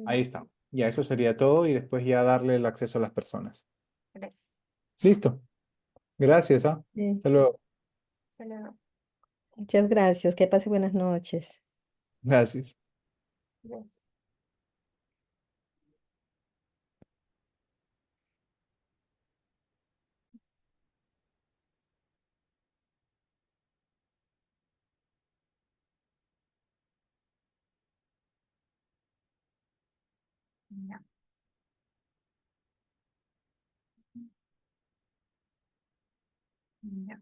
Ahí está. Ya eso sería todo y después ya darle el acceso a las personas. Gracias. Listo. Gracias, ¿ah? Sí, Hasta luego. Hasta luego. muchas gracias. Que pase buenas noches. Gracias. Gracias. Ya. Ya.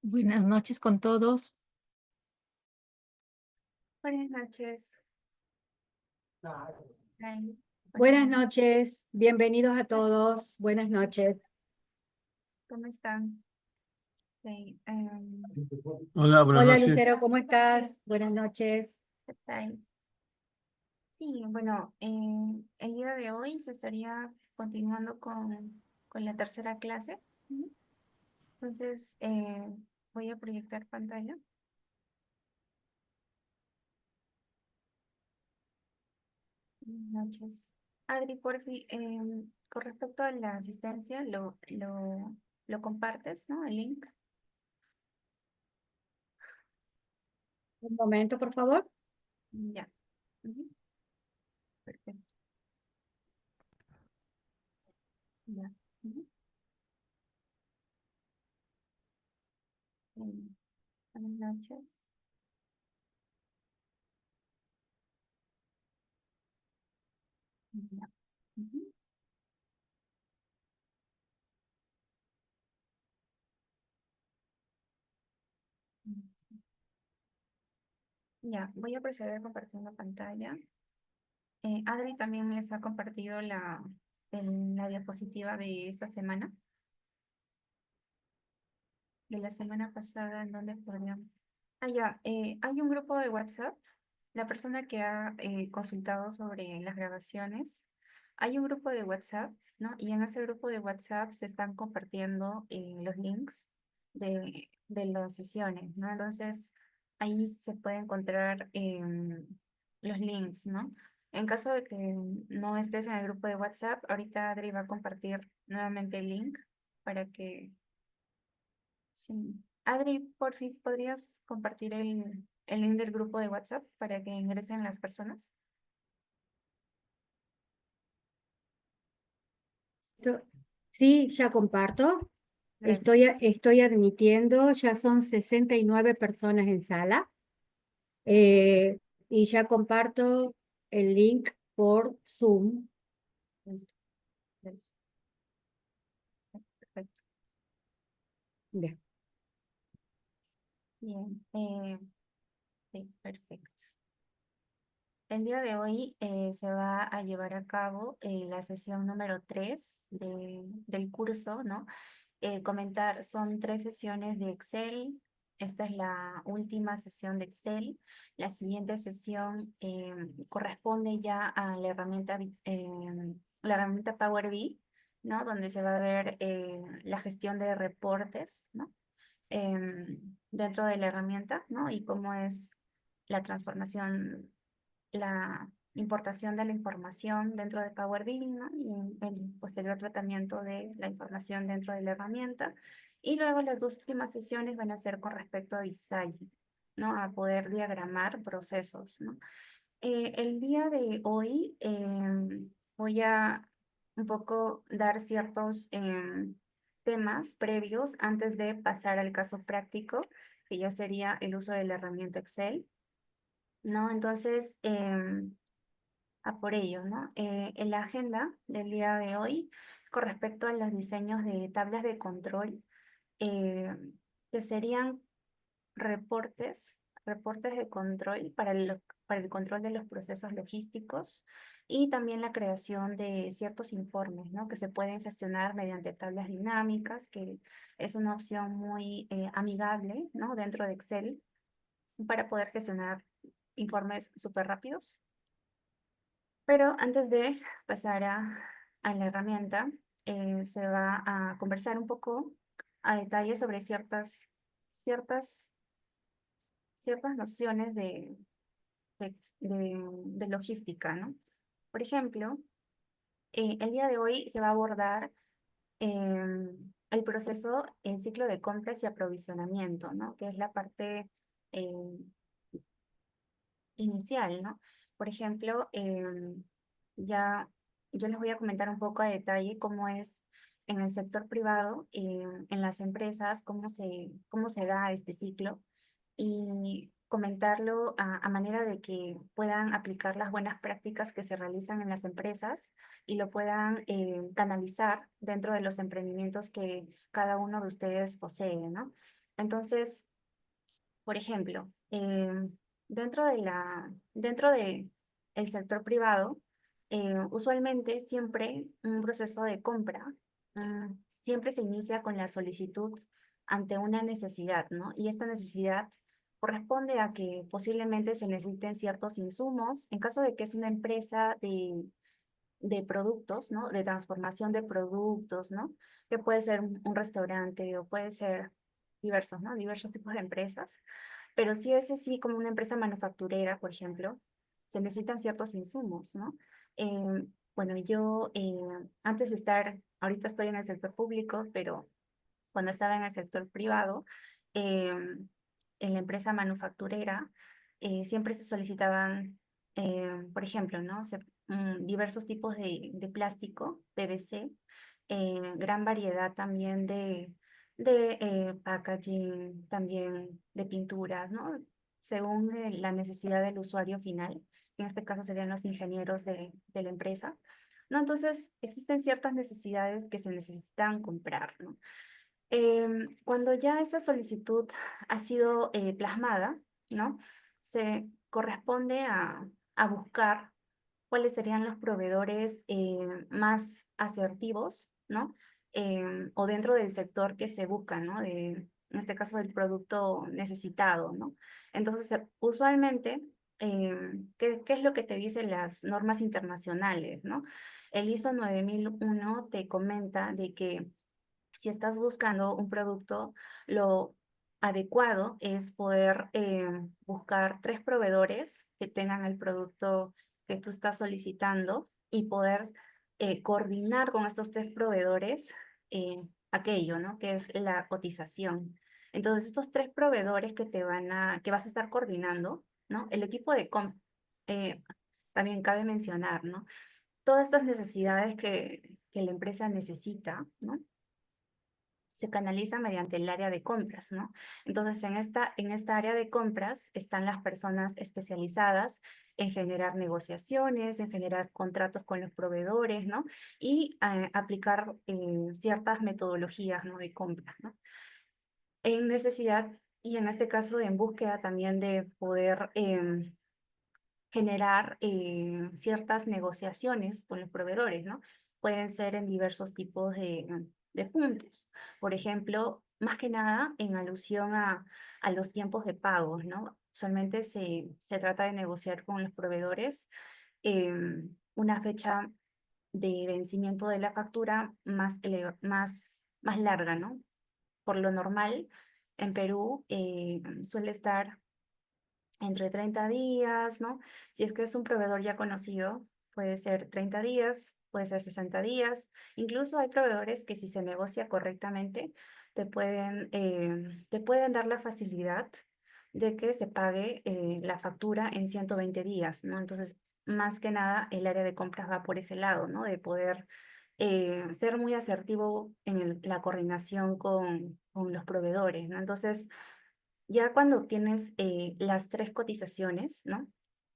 Buenas noches con todos. Buenas noches. Ay, Buenas noches, bienvenidos a todos. Buenas noches. ¿Cómo están? Sí, Hola, buenas Hola noches. Lucero, ¿cómo estás? Buenas noches. ¿qué tal? Sí, bueno, el día de hoy se estaría continuando con la tercera clase. Ujú. Entonces, voy a proyectar pantalla. Buenas noches. Adri, porfi, con respecto a la asistencia, lo compartes, ¿no? El link. Un momento, por favor. Ya. Ujú. Perfecto. Ya. Ujú. Buenas noches. Ya. Ujú. Ya, voy a proceder compartiendo pantalla. Adri también les ha compartido la diapositiva de esta semana, de la semana pasada, en donde podrían... Ah, ya, hay un grupo de WhatsApp, la persona que ha consultado sobre las grabaciones, hay un grupo de WhatsApp, ¿no? Y en ese grupo de WhatsApp se están compartiendo los links de las sesiones, ¿no? Entonces, ahí se puede encontrar los links, ¿no? En caso de que no estés en el grupo de WhatsApp, ahorita Adri va a compartir nuevamente el link para que... Sí. Adri, por fin, ¿podrías compartir el link del grupo de WhatsApp para que ingresen las personas? Sí, ya comparto. Gracias. Estoy admitiendo, ya son 69 personas en sala. eh, y ya comparto el link por Zoom. Listo. Gracias. Perfecto. Bien. Bien. Sí, perfecto. El día de hoy se va a llevar a cabo la sesión número 3 del curso, ¿no? Comentar, son 3 sesiones de Excel. Esta es la última sesión de Excel. La siguiente sesión corresponde ya a la herramienta Power BI, ¿no? Donde se va a ver la gestión de reportes, ¿no? Dentro de la herramienta, ¿no? Y cómo es la transformación, la importación de la información dentro de Power BI, ¿no? Y el posterior tratamiento de la información dentro de la herramienta. Y luego las 2 últimas sesiones van a ser con respecto a Visage, ¿no? A poder diagramar procesos, ¿no? El día de hoy voy a un poco dar ciertos temas previos antes de pasar al caso práctico, que ya sería el uso de la herramienta Excel, ¿no? Entonces, a por ello, ¿no? En la agenda del día de hoy, con respecto a los diseños de tablas de control, eh, que serían reportes reportes de control para el control de los procesos logísticos y también la creación de ciertos informes, ¿no? Que se pueden gestionar mediante tablas dinámicas, que es una opción muy amigable, ¿no? Dentro de Excel para poder gestionar informes súper rápidos. Pero antes de pasar a la herramienta, se va a conversar un poco a detalle sobre ciertas nociones de logística, ¿no? Por ejemplo, el día de hoy se va a abordar el proceso, el ciclo de compras y aprovisionamiento, ¿no? Que es la parte inicial, ¿no? Por ejemplo, ya yo les voy a comentar un poco a detalle cómo es en el sector privado, en las empresas, cómo se da este ciclo y comentarlo a manera de que puedan aplicar las buenas prácticas que se realizan en las empresas y lo puedan canalizar dentro de los emprendimientos que cada uno de ustedes posee, ¿no? Entonces, por ejemplo, dentro de el sector privado, usualmente siempre un proceso de compra siempre se inicia con la solicitud ante una necesidad, ¿no? Y esta necesidad corresponde a que posiblemente se necesiten ciertos insumos. En caso de que es una empresa de productos, ¿no? De transformación de productos, ¿no? Que puede ser un restaurante o puede ser diversos, ¿no? Diversos tipos de empresas. Pero si es así como una empresa manufacturera, por ejemplo, se necesitan ciertos insumos, ¿no? Bueno, yo antes de estar, ahorita estoy en el sector público, pero cuando estaba en el sector privado, en la empresa manufacturera, siempre se solicitaban, por ejemplo, ¿no? Diversos tipos de plástico, PVC, gran variedad también de packaging, también de pinturas, ¿no? Según la necesidad del usuario final, que en este caso serían los ingenieros de la empresa, ¿no? Entonces, existen ciertas necesidades que se necesitan comprar, ¿no? Cuando ya esa solicitud ha sido plasmada, ¿no? Se corresponde a buscar cuáles serían los proveedores más asertivos, ¿no? O dentro del sector que se busca, ¿no? En este caso, del producto necesitado, ¿no? Entonces, usualmente, ¿qué es lo que te dicen las normas internacionales, ¿no? El ISO 9001 te comenta de que si estás buscando un producto, lo adecuado es poder buscar 3 proveedores que tengan el producto que tú estás solicitando y poder coordinar con estos 3 proveedores aquello, ¿no? Que es la cotización. Entonces, estos 3 proveedores que vas a estar coordinando, ¿no? El equipo de también cabe mencionar, ¿no? Todas estas necesidades que la empresa necesita, ¿no? Se canaliza mediante el área de compras, ¿no? Entonces, en esta área de compras están las personas especializadas en generar negociaciones, en generar contratos con los proveedores, ¿no? Y aplicar ciertas metodologías, ¿no? De compra, ¿no? En necesidad y en este caso en búsqueda también de poder generar ciertas negociaciones con los proveedores, ¿no? Pueden ser en diversos tipos de puntos. Por ejemplo, más que nada en alusión a los tiempos de pagos, ¿no? Solamente se trata de negociar con los proveedores una fecha de vencimiento de la factura más larga, ¿no? Por lo normal, en Perú suele estar entre 30 días, ¿no? Si es que es un proveedor ya conocido, puede ser 30 días, puede ser 60 días. Incluso hay proveedores que si se negocia correctamente, te pueden dar la facilidad de que se pague la factura en 120 días, ¿no? Entonces, más que nada, el área de compras va por ese lado, ¿no? De poder ser muy asertivo en la coordinación con los proveedores, ¿no? Entonces, ya cuando tienes las 3 cotizaciones, ¿no?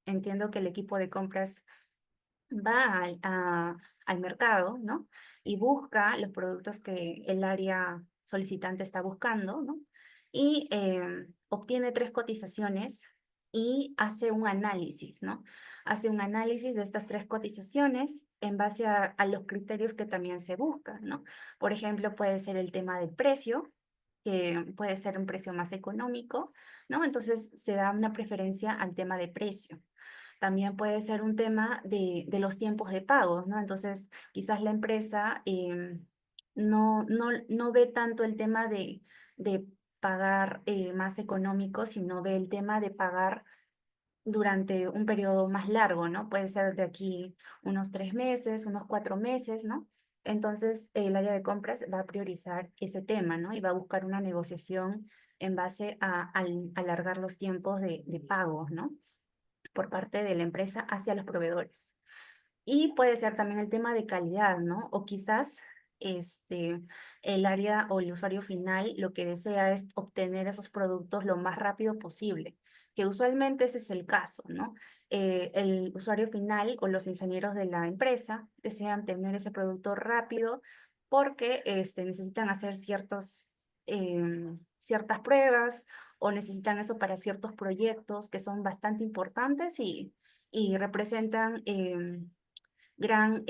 Entiendo que el equipo de compras va al mercado, ¿no? Y busca los productos que el área solicitante está buscando, ¿no? y obtiene 3 cotizaciones y hace un análisis, ¿no? Hace un análisis de estas 3 cotizaciones en base a los criterios que también se buscan, ¿no? Por ejemplo, puede ser el tema del precio, que puede ser un precio más económico, ¿no? Entonces se da una preferencia al tema de precio. También puede ser un tema de los tiempos de pago, ¿no? Entonces quizás la empresa no ve tanto el tema de pagar más económico, sino ve el tema de pagar durante un periodo más largo, ¿no? Puede ser de aquí unos 3 meses, unos 4 meses, ¿no? Entonces, el área de compras va a priorizar ese tema, ¿no? Y va a buscar una negociación en base a alargar los tiempos de pago, ¿no? Por parte de la empresa hacia los proveedores. Y puede ser también el tema de calidad, ¿no? O quizás el área o el usuario final lo que desea es obtener esos productos lo más rápido posible, que usualmente ese es el caso, ¿no? El usuario final o los ingenieros de la empresa desean tener ese producto rápido porque necesitan hacer ciertas pruebas o necesitan eso para ciertos proyectos que son bastante importantes y representan gran,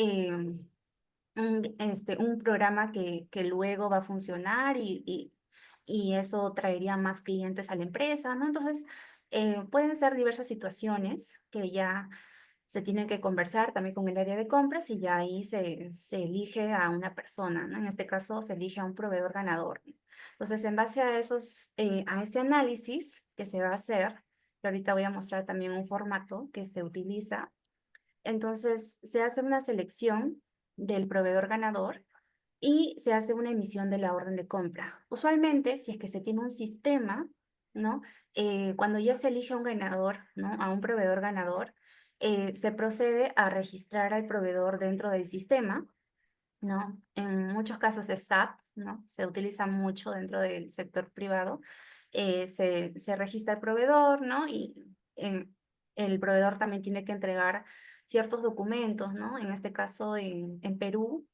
un programa que luego va a funcionar y eso traería más clientes a la empresa, ¿no? Entonces, pueden ser diversas situaciones que ya se tienen que conversar también con el área de compras y ya ahí se elige a una persona, ¿no? En este caso, se elige a un proveedor ganador. Entonces, en base a a ese análisis que se va a hacer, que ahorita voy a mostrar también un formato que se utiliza. Entonces, se hace una selección del proveedor ganador y se hace una emisión de la orden de compra. Usualmente, si es que se tiene un sistema, ¿no? Cuando ya se elige a un ganador, ¿no? A un proveedor ganador, se procede a registrar al proveedor dentro del sistema, ¿no? En muchos casos es SAP, ¿no? Se utiliza mucho dentro del sector privado. Se registra el proveedor, ¿no? Y el proveedor también tiene que entregar ciertos documentos, ¿no? En este caso, en Perú,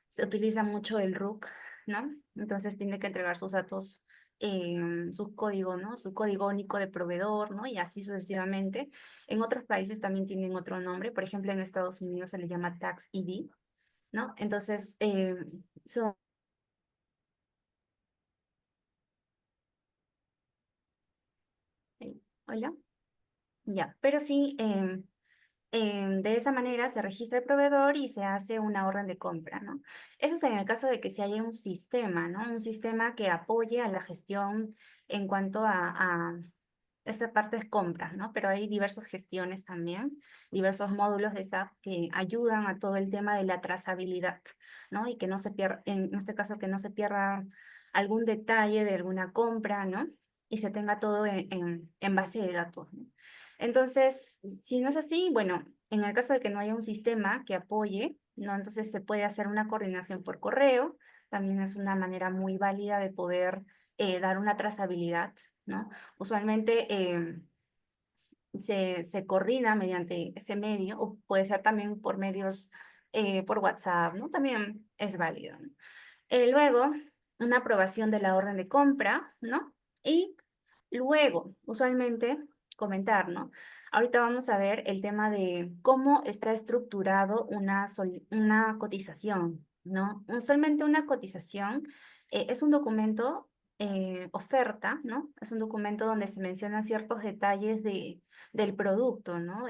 se utiliza mucho el RUC, ¿no? Entonces tiene que entregar sus datos, su código, ¿no? Su código único de proveedor, ¿no? Y así sucesivamente. En otros países también tienen otro nombre. Por ejemplo, en Estados Unidos se le llama Tax ID, ¿no? Entonces, son... Hola. Ya, pero sí, de esa manera se registra el proveedor y se hace una orden de compra, ¿no? Eso es en el caso de que se haya un sistema, ¿no? Un sistema que apoye a la gestión en cuanto a esta parte de compras, ¿no? Pero hay diversas gestiones también, diversos módulos de SAP que ayudan a todo el tema de la trazabilidad, ¿no? Y que no se pierda, en este caso, que no se pierda algún detalle de alguna compra, ¿no? Y se tenga todo en base de datos, ¿no? Entonces, si no es así, bueno, en el caso de que no haya un sistema que apoye, ¿no? Entonces se puede hacer una coordinación por correo, también es una manera muy válida de poder dar una trazabilidad, ¿no? Usualmente se coordina mediante ese medio, o puede ser también por medios, por WhatsApp, ¿no? También es válido, ¿no? Luego, una aprobación de la orden de compra, ¿no? Y luego, usualmente, comentar, ¿no? Ahorita vamos a ver el tema de cómo está estructurado una cotización, ¿no? Usualmente una cotización es un documento, oferta, ¿no? Es un documento donde se mencionan ciertos detalles del producto, ¿no?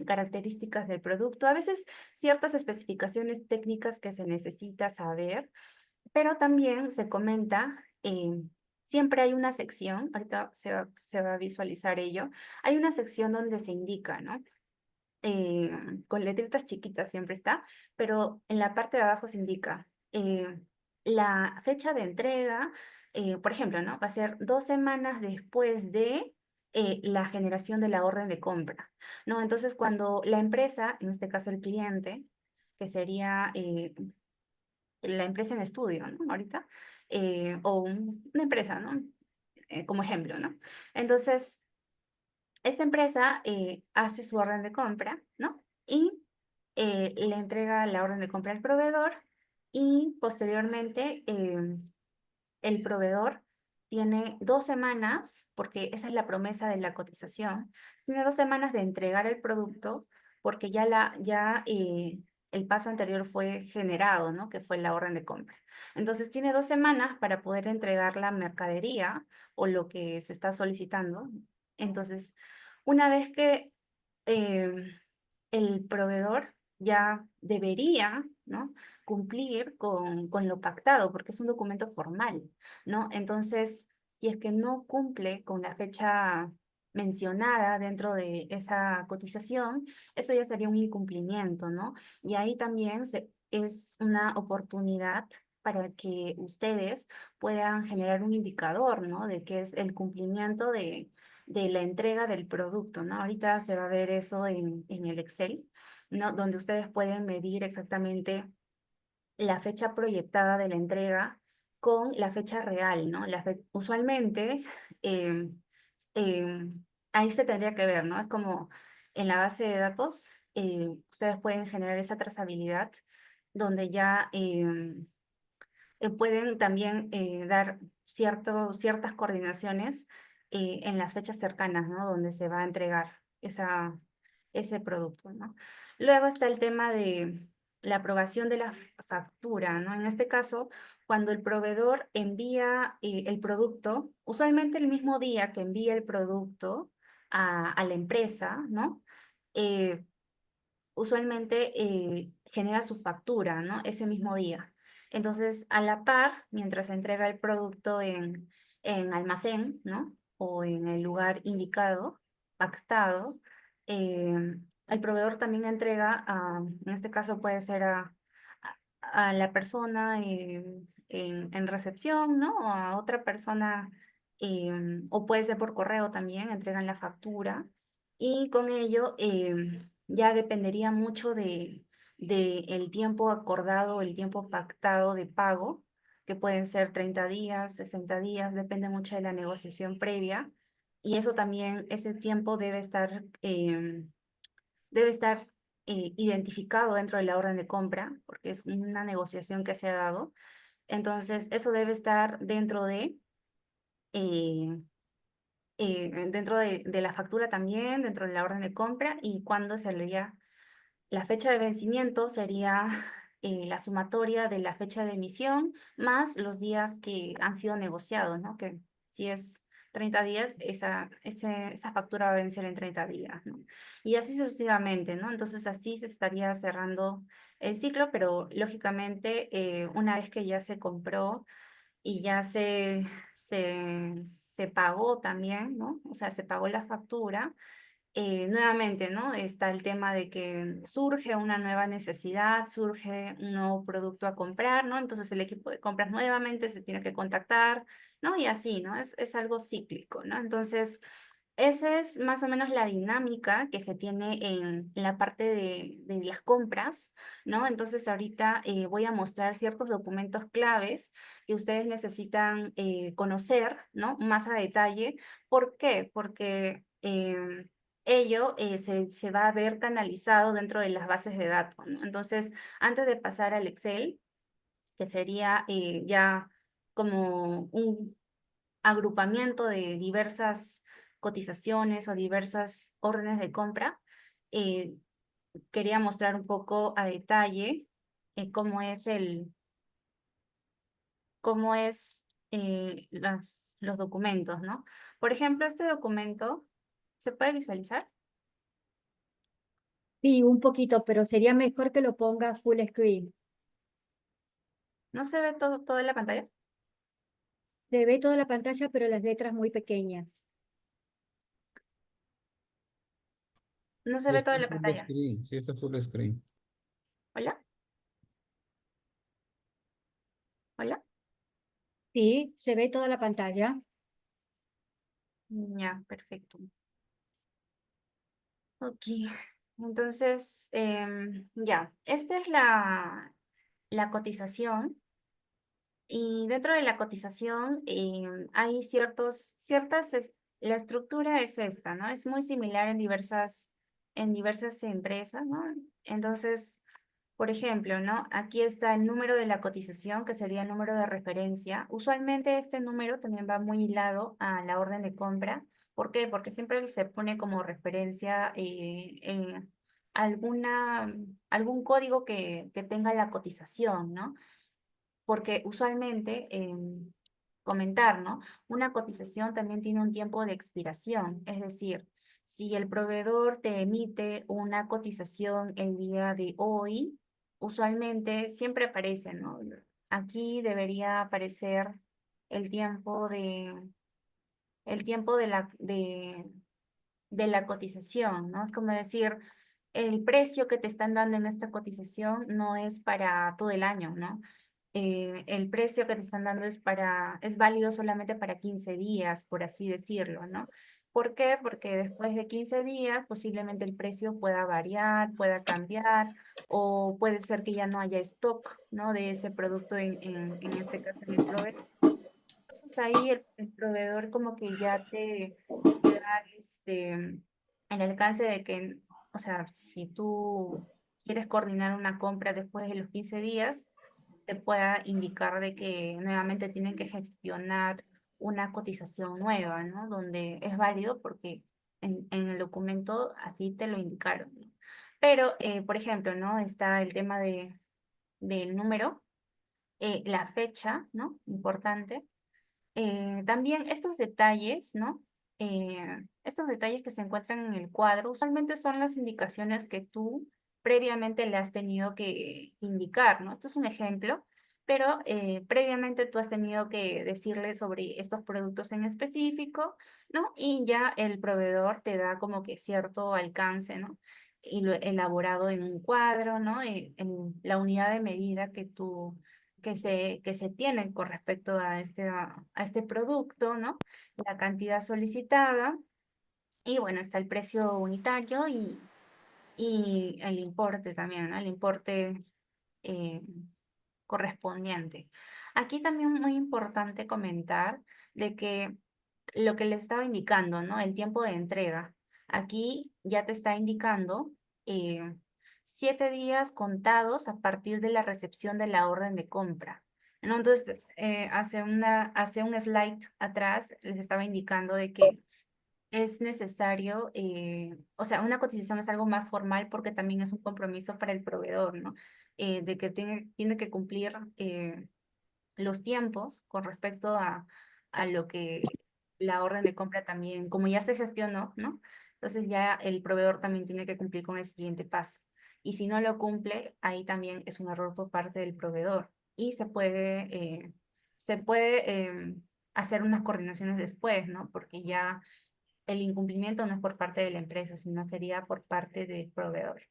Características del producto, a veces ciertas especificaciones técnicas que se necesita saber, pero también se comenta, siempre hay una sección, ahorita se va a visualizar ello, hay una sección donde se indica, ¿no? Eh, con letritas chiquitas siempre está, pero en la parte de abajo se indica la fecha de entrega, por ejemplo, ¿no? Va a ser 2 semanas después de la generación de la orden de compra, ¿no? Entonces, cuando la empresa, en este caso el cliente, que sería la empresa en estudio, ¿no? Ahorita, o una empresa, ¿no? Como ejemplo, ¿no? Entonces, esta empresa hace su orden de compra, ¿no? Y le entrega la orden de compra al proveedor y posteriormente el proveedor tiene 2 semanas, porque esa es la promesa de la cotización, tiene 2 semanas de entregar el producto porque el paso anterior fue generado, ¿no? Que fue la orden de compra. Entonces tiene 2 semanas para poder entregar la mercadería o lo que se está solicitando. Entonces, una vez que em, el proveedor ya debería, ¿no? Cumplir con lo pactado, porque es un documento formal, ¿no? Entonces, si es que no cumple con la fecha mencionada dentro de esa cotización, eso ya sería un incumplimiento, ¿no? Y ahí también es una oportunidad para que ustedes puedan generar un indicador, ¿no? De qué es el cumplimiento de la entrega del producto, ¿no? Ahorita se va a ver eso en el Excel, ¿no? Donde ustedes pueden medir exactamente la fecha proyectada de la entrega con la fecha real, ¿no? Usualmente, em, ahí se tendría que ver, ¿no? Es como en la base de datos, ustedes pueden generar esa trazabilidad donde ya pueden también dar ciertas coordinaciones en las fechas cercanas, ¿no? Donde se va a entregar ese producto, ¿no? Luego está el tema de la aprobación de la factura, ¿no? En este caso, cuando el proveedor envía el producto, usualmente el mismo día que envía el producto a la empresa, ¿no? Eh, usualmente genera su factura, ¿no? Ese mismo día. Entonces, a la par, mientras se entrega el producto en almacén, ¿no? O en el lugar indicado, pactado, el proveedor también entrega, en este caso puede ser a la persona en recepción, ¿no? O a otra persona, o puede ser por correo también, entregan la factura. Y con ello ya dependería mucho de el tiempo acordado, el tiempo pactado de pago, que pueden ser 30 días, 60 días, depende mucho de la negociación previa. Y eso también, ese tiempo debe estar identificado dentro de la orden de compra, porque es una negociación que se ha dado. Entonces, eso debe estar eh, dentro de la factura también, dentro de la orden de compra, y cuándo sería la fecha de vencimiento sería la sumatoria de la fecha de emisión más los días que han sido negociados, ¿no? Que si es 30 días, esa factura va a vencer en 30 días, ¿no? Y así sucesivamente, ¿no? Entonces así se estaría cerrando el ciclo, pero lógicamente una vez que ya se compró y ya se pagó también, ¿no? O sea, se pagó la factura. Nuevamente, ¿no? Está el tema de que surge una nueva necesidad, surge un nuevo producto a comprar, ¿no? Entonces el equipo de compras nuevamente se tiene que contactar, ¿no? Y así, ¿no? Es algo cíclico, ¿no? Entonces, esa es más o menos la dinámica que se tiene en la parte de las compras, ¿no? Entonces ahorita voy a mostrar ciertos documentos claves que ustedes necesitan conocer, ¿no? Más a detalle. ¿Por qué? Porque ello se va a ver canalizado dentro de las bases de datos, ¿no? Entonces, antes de pasar al Excel, que sería ya como un agrupamiento de diversas cotizaciones o diversas órdenes de compra, eh, quería mostrar un poco a detalle cómo es los documentos, ¿no? Por ejemplo, este documento, ¿se puede visualizar? Sí, un poquito, pero sería mejor que lo ponga full screen. ¿No se ve todo en la pantalla? Se ve toda la pantalla, pero las letras muy pequeñas. No se Sí ve todo está en la full pantalla. screen, sí está full screen. ¿Hola? ¿Hola? Sí, se ve toda la pantalla. Ya, perfecto. Ok, entonces, ya, esta es la cotización y dentro de la cotización hay la estructura es esta, ¿no? Es muy similar en diversas empresas, ¿no? Entonces, Por ejemplo, ¿no? Aquí está el número de la cotización, que sería el número de referencia. Usualmente este número también va muy hilado a la orden de compra. ¿Por qué? Porque siempre se pone como referencia en algún código que tenga la cotización, ¿no? Porque usualmente, comentar, ¿no? Una cotización también tiene un tiempo de expiración, es decir, si el proveedor te emite una cotización el día de hoy, usualmente siempre aparece, ¿no? Aquí debería aparecer el tiempo de la cotización, ¿no? Es como decir, el precio que te están dando en esta cotización no es para todo el año, ¿no? El precio que te están dando es válido solamente para 15 días, por así decirlo, ¿no? ¿Por qué? Porque después de 15 días posiblemente el precio pueda variar, pueda cambiar, o puede ser que ya no haya stock, ¿no? De ese producto en este caso en el proveedor. Entonces ahí el proveedor como que ya te da el alcance de que, o sea, si tú quieres coordinar una compra después de los 15 días, te pueda indicar de que nuevamente tienen que gestionar una cotización nueva, ¿no? Donde es válido porque en el documento así te lo indicaron, ¿no? Pero, por ejemplo, ¿no? Está el tema del número, la fecha, ¿no? Importante. También estos detalles, ¿no? Estos detalles que se encuentran en el cuadro, usualmente son las indicaciones que tú previamente le has tenido que indicar, ¿no? Esto es un ejemplo, pero previamente tú has tenido que decirle sobre estos productos en específico, ¿no? Y ya el proveedor te da como que cierto alcance, ¿no? Y lo elaborado en un cuadro, ¿no? En la unidad de medida que se tienen con respecto a este producto, ¿no? La cantidad solicitada y bueno, está el precio unitario y el importe también, ¿no? El importe eh, correspondiente. Aquí también muy importante comentar de que lo que le estaba indicando, ¿no? El tiempo de entrega. Aquí ya te está indicando 7 días contados a partir de la recepción de la orden de compra, ¿no? Entonces, hace un slide atrás les estaba indicando de que es necesario, o sea, una cotización es algo más formal porque también es un compromiso para el proveedor, ¿no? De que tiene que cumplir los tiempos con respecto a lo que la orden de compra también, como ya se gestionó, ¿no? Entonces ya el proveedor también tiene que cumplir con el siguiente paso. Y si no lo cumple, ahí también es un error por parte del proveedor. Y se puede hacer unas coordinaciones después, ¿no? Porque ya el incumplimiento no es por parte de la empresa, sino sería por parte del proveedor.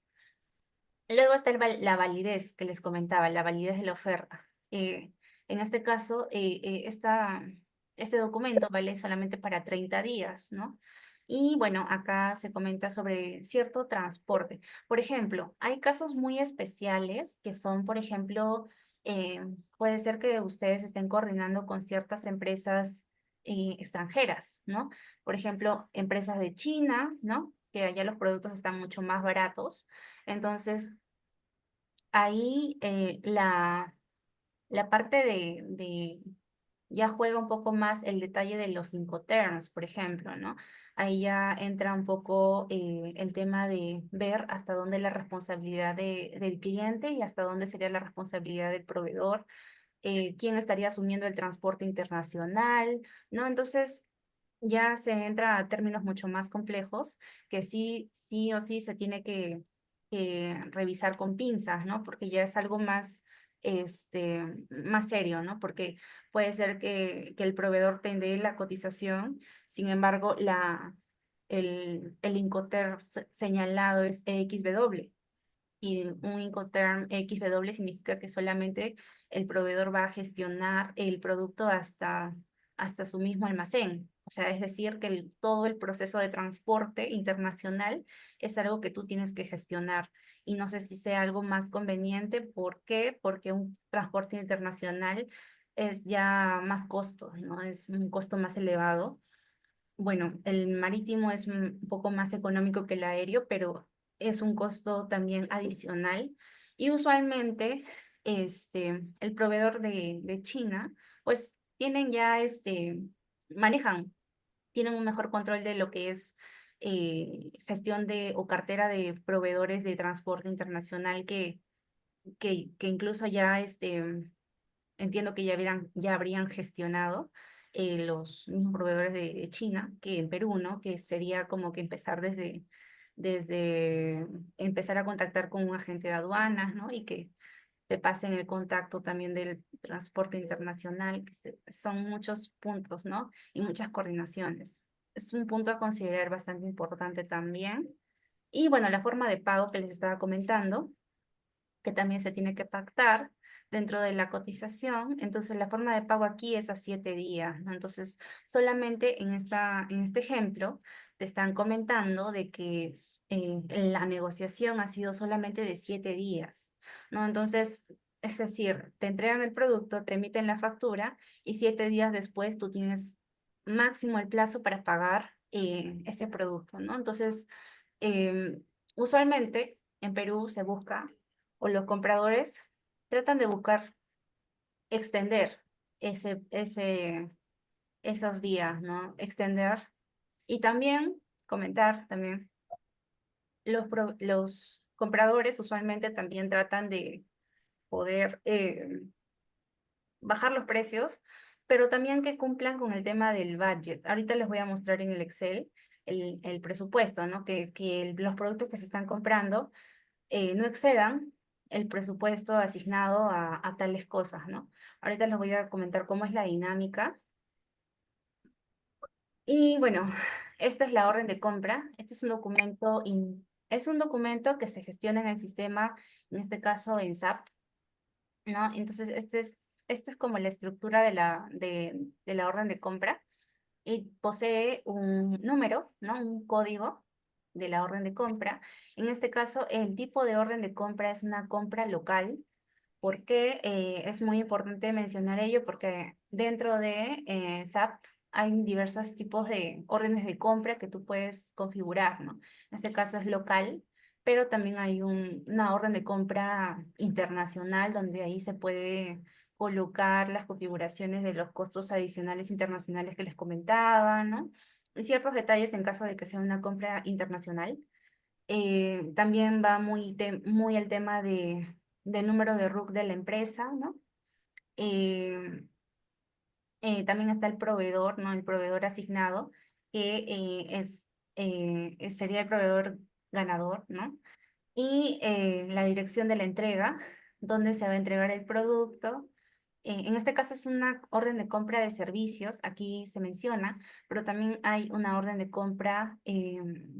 Luego está la validez que les comentaba, la validez de la oferta. En este caso, este documento vale solamente para 30 días, ¿no? Y bueno, acá se comenta sobre cierto transporte. Por ejemplo, hay casos muy especiales que son, por ejemplo, puede ser que ustedes estén coordinando con ciertas empresas extranjeras, ¿no? Por ejemplo, empresas de China, ¿no? Que allá los productos están mucho más baratos. Entonces, ahí la parte ya juega un poco más el detalle de los Incoterms, por ejemplo, ¿no? Ahí ya entra un poco el tema de ver hasta dónde la responsabilidad del cliente y hasta dónde sería la responsabilidad del proveedor, quién estaría asumiendo el transporte internacional, ¿no? Entonces, ya se entra a términos mucho más complejos que sí o sí se tiene que revisar con pinzas, ¿no? Porque ya es algo más serio, ¿no? Porque puede ser que el proveedor te dé la cotización, sin embargo, el Incoterm señalado es XW. Y un Incoterm XW significa que solamente el proveedor va a gestionar el producto hasta su mismo almacén. O sea, es decir, que todo el proceso de transporte internacional es algo que tú tienes que gestionar. Y no sé si sea algo más conveniente. ¿Por qué? Porque un transporte internacional es ya más costo, ¿no? Es un costo más elevado. Bueno, el marítimo es un poco más económico que el aéreo, pero es un costo también adicional Y usualmente, el proveedor de China, pues tienen ya, tienen un mejor control de lo que es gestión de o cartera de proveedores de transporte internacional que incluso ya, entiendo que ya habrían gestionado los mismos proveedores de China que en Perú, ¿no? Que sería como que empezar desde empezar a contactar con un agente de aduanas, ¿no? Y que te pasen el contacto también del transporte internacional, son muchos puntos, ¿no? Y muchas coordinaciones. Es un punto a considerar bastante importante también. Y bueno, la forma de pago que les estaba comentando, que también se tiene que pactar dentro de la cotización. Entonces, la forma de pago aquí es a 7 días, ¿no? Entonces, solamente en este ejemplo, te están comentando de que la negociación ha sido solamente de 7 días, ¿no? Entonces, es decir, te entregan el producto, te emiten la factura y 7 días después tú tienes máximo el plazo para pagar ese producto, ¿no? Entonces, em, usualmente en Perú se busca o los compradores tratan de buscar extender esos días, ¿no? Extender y también comentar también, los compradores usualmente también tratan de poder bajar los precios, pero también que cumplan con el tema del budget. Ahorita les voy a mostrar en el Excel el presupuesto, ¿no? Que los productos que se están comprando no excedan el presupuesto asignado a tales cosas, ¿no? Ahorita les voy a comentar cómo es la dinámica. Y bueno, esta es la orden de compra. Este es un documento, es un documento que se gestiona en el sistema, en este caso en SAP, ¿no? Entonces, esta es como la estructura de la orden de compra y posee un número, ¿no? Un código de la orden de compra. En este caso, el tipo de orden de compra es una compra local. ¿Por qué es muy importante mencionar ello? Porque dentro de SAP hay diversos tipos de órdenes de compra que tú puedes configurar, ¿no? En este caso es local, pero también hay una orden de compra internacional donde ahí se puede colocar las configuraciones de los costos adicionales internacionales que les comentaba, ¿no? Y ciertos detalles en caso de que sea una compra internacional. También va muy el tema del número de RUC de la empresa, ¿no? Eh, También está el proveedor, ¿no? El proveedor asignado, que sería el proveedor ganador, ¿no? Y la dirección de la entrega, donde se va a entregar el producto. En este caso es una orden de compra de servicios, aquí se menciona, pero también hay una orden de compra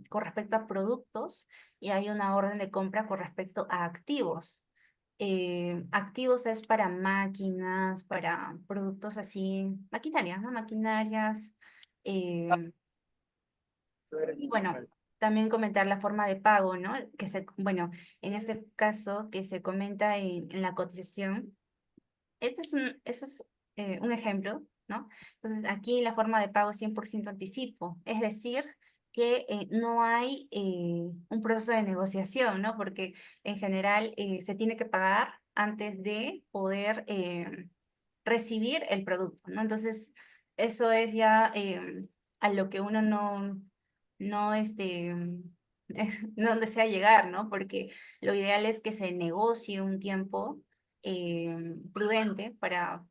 con respecto a productos y hay una orden de compra con respecto a activos. Activos es para máquinas, para productos así, maquinarias, ¿no? Maquinarias. eh, y bueno, también comentar la forma de pago, ¿no? Bueno, en este caso que se comenta en la cotización, esto es un ejemplo, ¿no? Entonces, aquí la forma de pago es 100% anticipo, es decir, que no hay un proceso de negociación, ¿no? Porque en general se tiene que pagar antes de poder recibir el producto, ¿no? Entonces, eso es ya a lo que uno no, no desea llegar, ¿no? Porque lo ideal es que se negocie un tiempo prudente para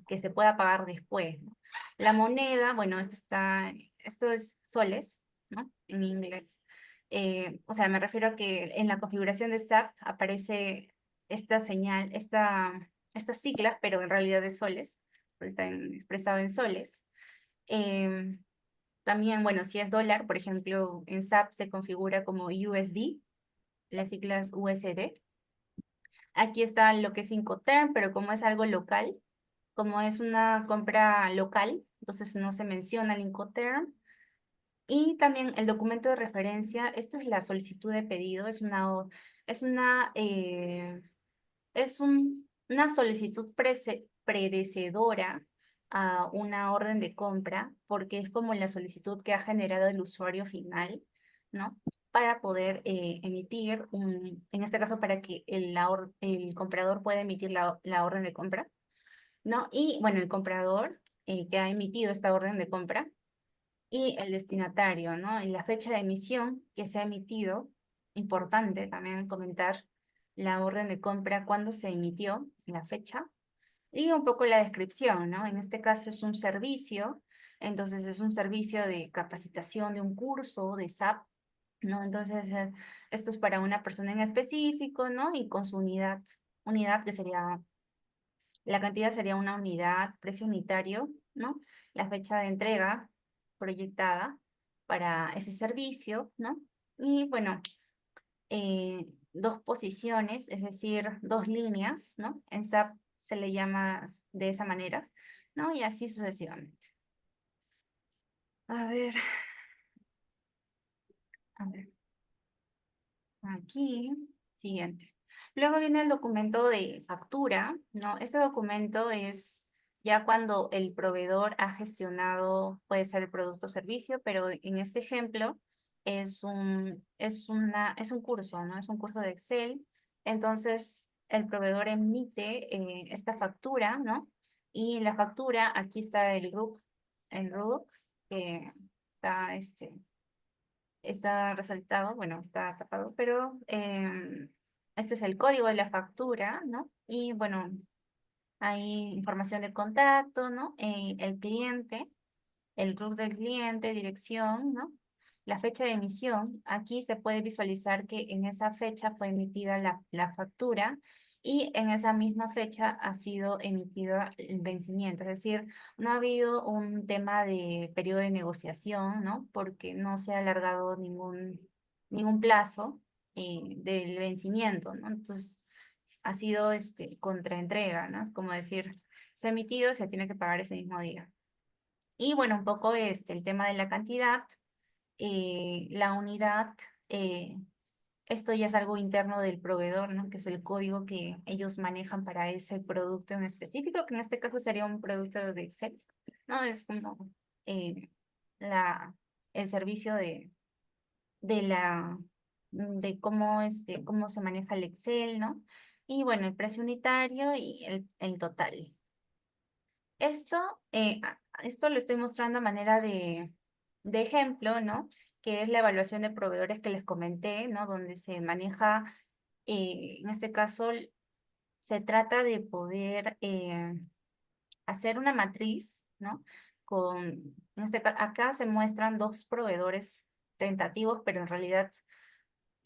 que se pueda pagar después, ¿no? La moneda, bueno, esto es soles, ¿no? En inglés. O sea, me refiero a que en la configuración de SAP aparece esta señal, estas siglas, pero en realidad es soles, pero está expresado en soles. Em, También, bueno, si es dólar, por ejemplo, en SAP se configura como USD, las siglas USD. Aquí está lo que es Incoterm, pero como es algo local, como es una compra local, entonces no se menciona el Incoterm. Y también el documento de referencia, esto es la solicitud de pedido, es una, una solicitud predecedora a una orden de compra, porque es como la solicitud que ha generado el usuario final, ¿no? para poder emitir, en este caso para que el comprador pueda emitir la orden de compra, ¿no? Y bueno, el comprador que ha emitido esta orden de compra y el destinatario, ¿no? Y la fecha de emisión que se ha emitido, importante también comentar la orden de compra, cuándo se emitió, la fecha, y un poco la descripción, ¿no? En este caso es un servicio, entonces es un servicio de capacitación de un curso de SAP, ¿no? Entonces esto es para una persona en específico, ¿no? Y con su unidad que sería, la cantidad sería una unidad, precio unitario, ¿no? La fecha de entrega proyectada para ese servicio, ¿no? Y bueno, dos posiciones, es decir, dos líneas, ¿no? En SAP se le llama de esa manera, ¿no? Y así sucesivamente. A ver, a ver. Aquí, siguiente. Luego viene el documento de factura, ¿no? Este documento es ya cuando el proveedor ha gestionado, puede ser el producto o servicio, pero en este ejemplo es un curso, ¿no? Es un curso de Excel. Entonces, el proveedor emite esta factura, ¿no? Y en la factura, aquí está el RUC, que está está resaltado, bueno, está tapado, pero este es el código de la factura, ¿no? Y bueno, hay información de contacto, ¿no? El cliente, el RUC del cliente, dirección, ¿no? La fecha de emisión, aquí se puede visualizar que en esa fecha fue emitida la factura y en esa misma fecha ha sido emitido el vencimiento. Es decir, no ha habido un tema de periodo de negociación, ¿no? Porque no se ha alargado ningún plazo del vencimiento, ¿no? Entonces, ha sido contraentrega, ¿no? Es como decir, se ha emitido, se tiene que pagar ese mismo día. Y bueno, un poco el tema de la cantidad, la unidad, esto ya es algo interno del proveedor, ¿no? Que es el código que ellos manejan para ese producto en específico, que en este caso sería un producto de Excel, ¿no? Es como eh, la, el servicio de la, de cómo, cómo se maneja el Excel, ¿no? Y bueno, el precio unitario y el total. Esto, esto lo estoy mostrando a manera de ejemplo, ¿no? Que es la evaluación de proveedores que les comenté, ¿no? Donde se maneja, en este caso, se trata de poder hacer una matriz, ¿no? Acá se muestran dos proveedores tentativos, pero en realidad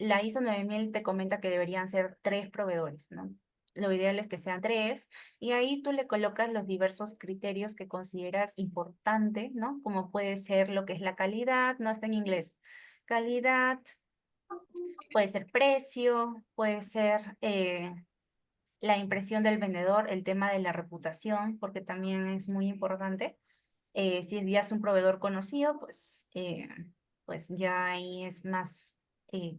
la ISO 9000 te comenta que deberían ser tres proveedores, ¿no? Lo ideal es que sean tres, y ahí tú le colocas los diversos criterios que consideras importante, ¿no? Como puede ser lo que es la calidad, no está en inglés. Calidad, puede ser precio, puede ser la impresión del vendedor, el tema de la reputación, porque también es muy importante. Si ya es un proveedor conocido, pues ya ahí es eh,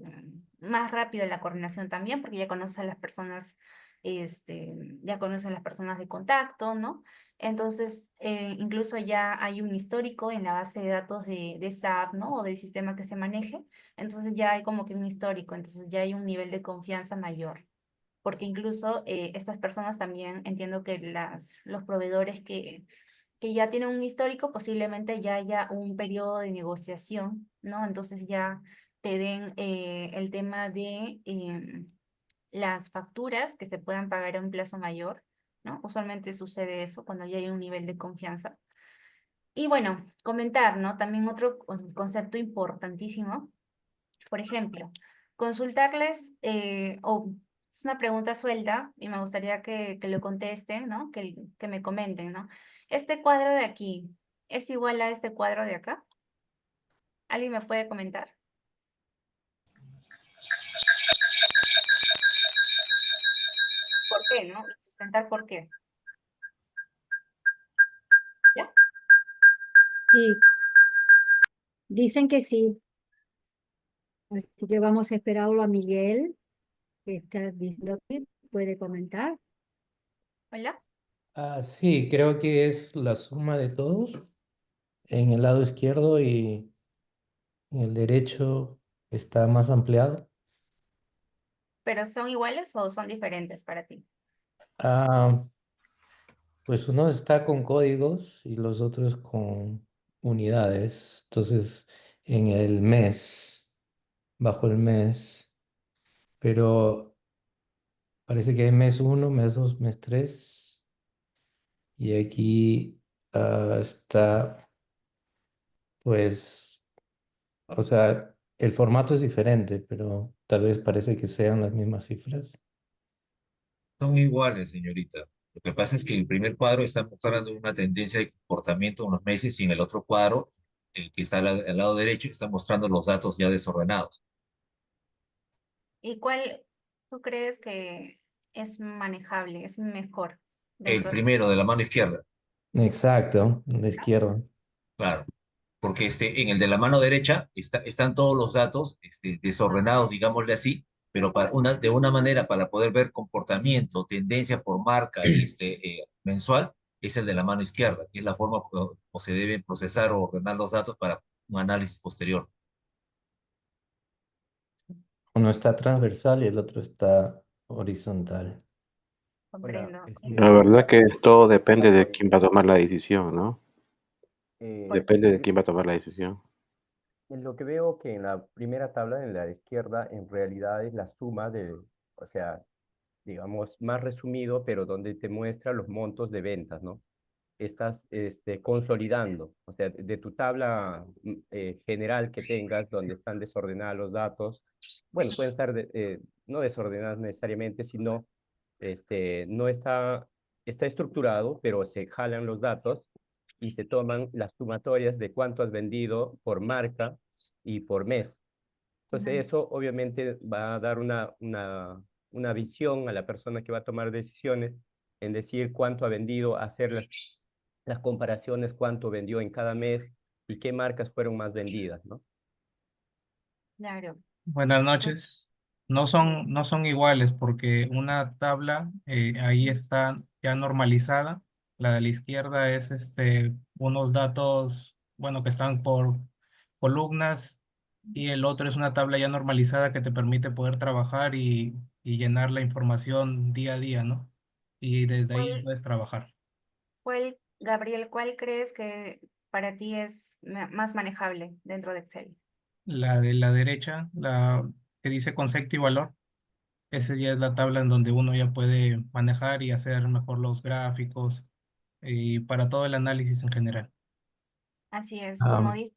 más rápido la coordinación también, porque ya conoce a las personas, ya conoce a las personas de contacto, ¿no? Entonces, incluso ya hay un histórico en la base de datos de SAP, ¿no? O del sistema que se maneje. Entonces ya hay como que un histórico, entonces ya hay un nivel de confianza mayor. Porque incluso estas personas también entiendo que los proveedores que ya tienen un histórico, posiblemente ya haya un periodo de negociación, ¿no? Entonces ya te den el tema de las facturas que se puedan pagar a un plazo mayor, ¿no? Usualmente sucede eso cuando ya hay un nivel de confianza. Y bueno, comentar, ¿no? También otro concepto importantísimo, por ejemplo, consultarles, o es una pregunta suelta y me gustaría que lo contesten, ¿no? Que me comenten, ¿no? Este cuadro de aquí, ¿es igual a este cuadro de acá? ¿Alguien me puede comentar? ¿Por qué, no? Y sustentar por qué. ¿Ya? Sí, dicen que sí. Así que vamos a esperarlo a Miguel, que está diciendo que puede comentar. ¿Hola? Sí, creo que es la suma de todos en el lado izquierdo y en el derecho está más ampliado. ¿Pero son iguales o son diferentes para ti? Ah, pues uno está con códigos y los otros con unidades. Entonces, en el mes, bajo el mes, pero parece que hay mes uno, mes 2, mes 3. Y aquí está, pues, o sea, el formato es diferente, pero tal vez parece que sean las mismas cifras. Son iguales, señorita. Lo que pasa es que el primer cuadro está mostrando una tendencia de comportamiento unos meses y en el otro cuadro, el que está al lado derecho, está mostrando los datos ya desordenados. ¿Y cuál tú crees que es manejable, es mejor El dentro de... primero, de la mano izquierda, Exacto, la izquierda. claro. Porque en el de la mano derecha están todos los datos desordenados, digámosle así, pero de una manera para poder ver comportamiento, tendencia por marca y mensual, es el de la mano izquierda, que es la forma como se deben procesar o ordenar los datos para un análisis posterior. Uno está transversal y el otro está horizontal. Hola, Comprendo. La verdad que todo depende de quién va a tomar la decisión, ¿no? eh, Depende de quién va a tomar la decisión. en lo que veo que en la primera tabla, en la izquierda, en realidad es la suma de, o sea, digamos, más resumido, pero donde te muestra los montos de ventas, ¿no? Estás consolidando, o sea, de tu tabla general que tengas, donde están desordenados los datos, bueno, pueden estar no desordenados necesariamente, sino no está estructurado, pero se jalan los datos y se toman las sumatorias de cuánto has vendido por marca y por mes. Entonces, eso obviamente va a dar una visión a la persona que va a tomar decisiones en decir cuánto ha vendido, hacer las comparaciones, cuánto vendió en cada mes y qué marcas fueron más vendidas, ¿no? Claro. Buenas Pues, noches. No son iguales porque una tabla ahí está ya normalizada. La de la izquierda es unos datos, bueno, que están por columnas y el otro es una tabla ya normalizada que te permite poder trabajar y llenar la información día a día, ¿no? Y desde ahí ¿cuál, puedes trabajar. Gabriel, cuál crees que para ti es más manejable dentro de Excel? La de la derecha, la que dice concepto y valor. Esa ya es la tabla en donde uno ya puede manejar y hacer mejor los gráficos y para todo el análisis en general. Así es, Ah, como dice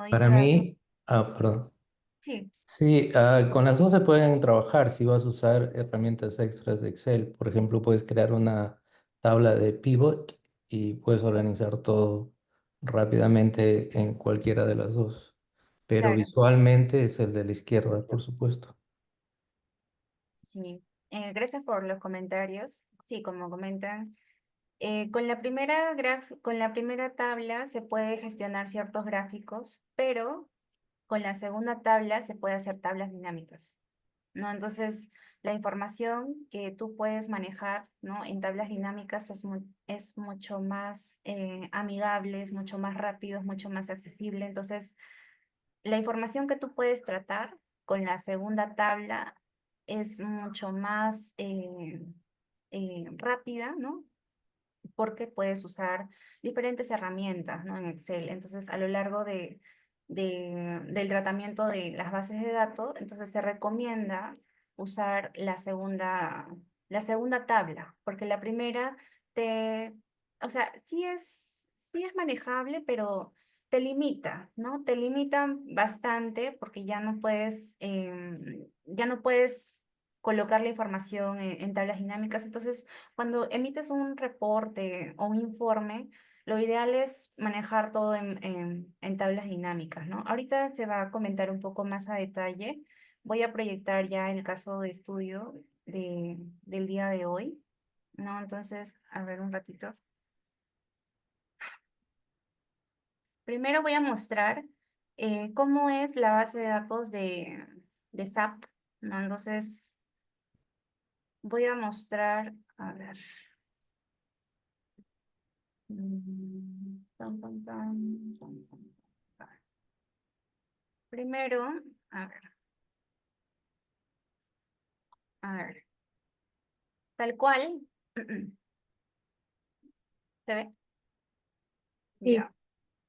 para Gabriel. mí, perdón. Sí, Sí, con las dos se pueden trabajar si vas a usar herramientas extras de Excel. Por ejemplo, puedes crear una tabla de pivot y puedes organizar todo rápidamente en cualquiera de las dos. Pero claro, visualmente es el de la izquierda, por supuesto. sí. Gracias por los comentarios. Sí, como comentan, con la primera tabla se puede gestionar ciertos gráficos, pero con la segunda tabla se puede hacer tablas dinámicas, ¿no? Entonces, la información que tú puedes manejar, ¿no? En tablas dinámicas es mucho más amigable, es mucho más rápido, es mucho más accesible. Entonces, la información que tú puedes tratar con la segunda tabla es mucho más rápida, ¿no? Porque puedes usar diferentes herramientas, ¿no? En Excel. Entonces, a lo largo del tratamiento de las bases de datos, entonces se recomienda usar la segunda tabla, porque la primera o sea, sí es manejable, pero te limita, ¿no? Te limita bastante porque ya no puedes colocar la información en tablas dinámicas. Entonces, cuando emites un reporte o un informe, lo ideal es manejar todo en tablas dinámicas, ¿no? Ahorita se va a comentar un poco más a detalle. Voy a proyectar ya el caso de estudio del día de hoy, ¿no? Entonces, a ver un ratito. Primero voy a mostrar cómo es la base de datos de SAP, ¿no? Entonces, voy a mostrar, a ver. Tan, tan, tan, tan, tan, tan. Primero, A ver. A ver. Tal cual. ¿Se ve? Sí. Ya.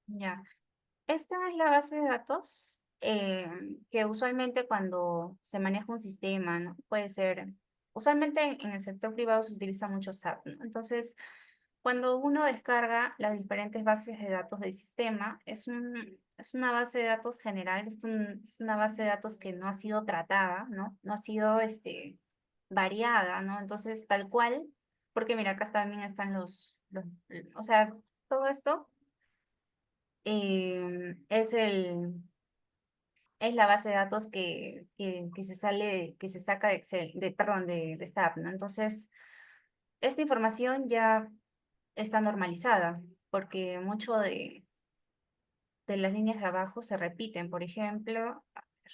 Ya. Esta es la base de datos que usualmente cuando se maneja un sistema, ¿no? Puede ser, usualmente en el sector privado se utiliza mucho SAP, ¿no? Entonces, cuando uno descarga las diferentes bases de datos del sistema, es una base de datos general, es una base de datos que no ha sido tratada, ¿no? No ha sido variada, ¿no? Entonces, tal cual, porque mira, acá también están o sea, todo esto es es la base de datos que se saca de Excel, perdón, de SAP, ¿no? Entonces, esta información ya está normalizada, porque mucho de las líneas de abajo se repiten. Por ejemplo, a ver.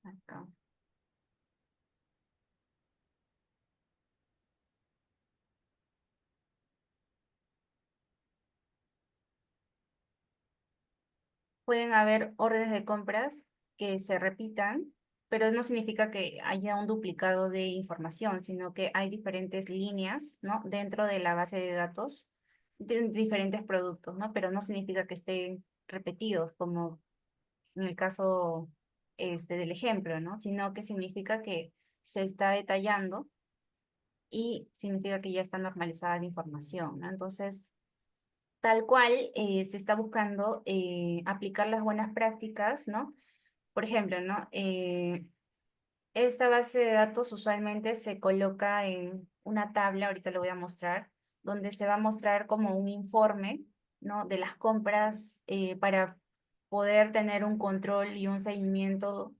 Acá. Pueden haber órdenes de compras que se repitan, pero no significa que haya un duplicado de información, sino que hay diferentes líneas, ¿no? Dentro de la base de datos de diferentes productos, ¿no? Pero no significa que estén repetidos, como en el caso del ejemplo, ¿no? Sino que significa que se está detallando y significa que ya está normalizada la información, ¿no? Entonces, tal cual se está buscando aplicar las buenas prácticas, ¿no? Por ejemplo, ¿no? Esta base de datos usualmente se coloca en una tabla, ahorita lo voy a mostrar, donde se va a mostrar como un informe, ¿no? De las compras para poder tener un control y un seguimiento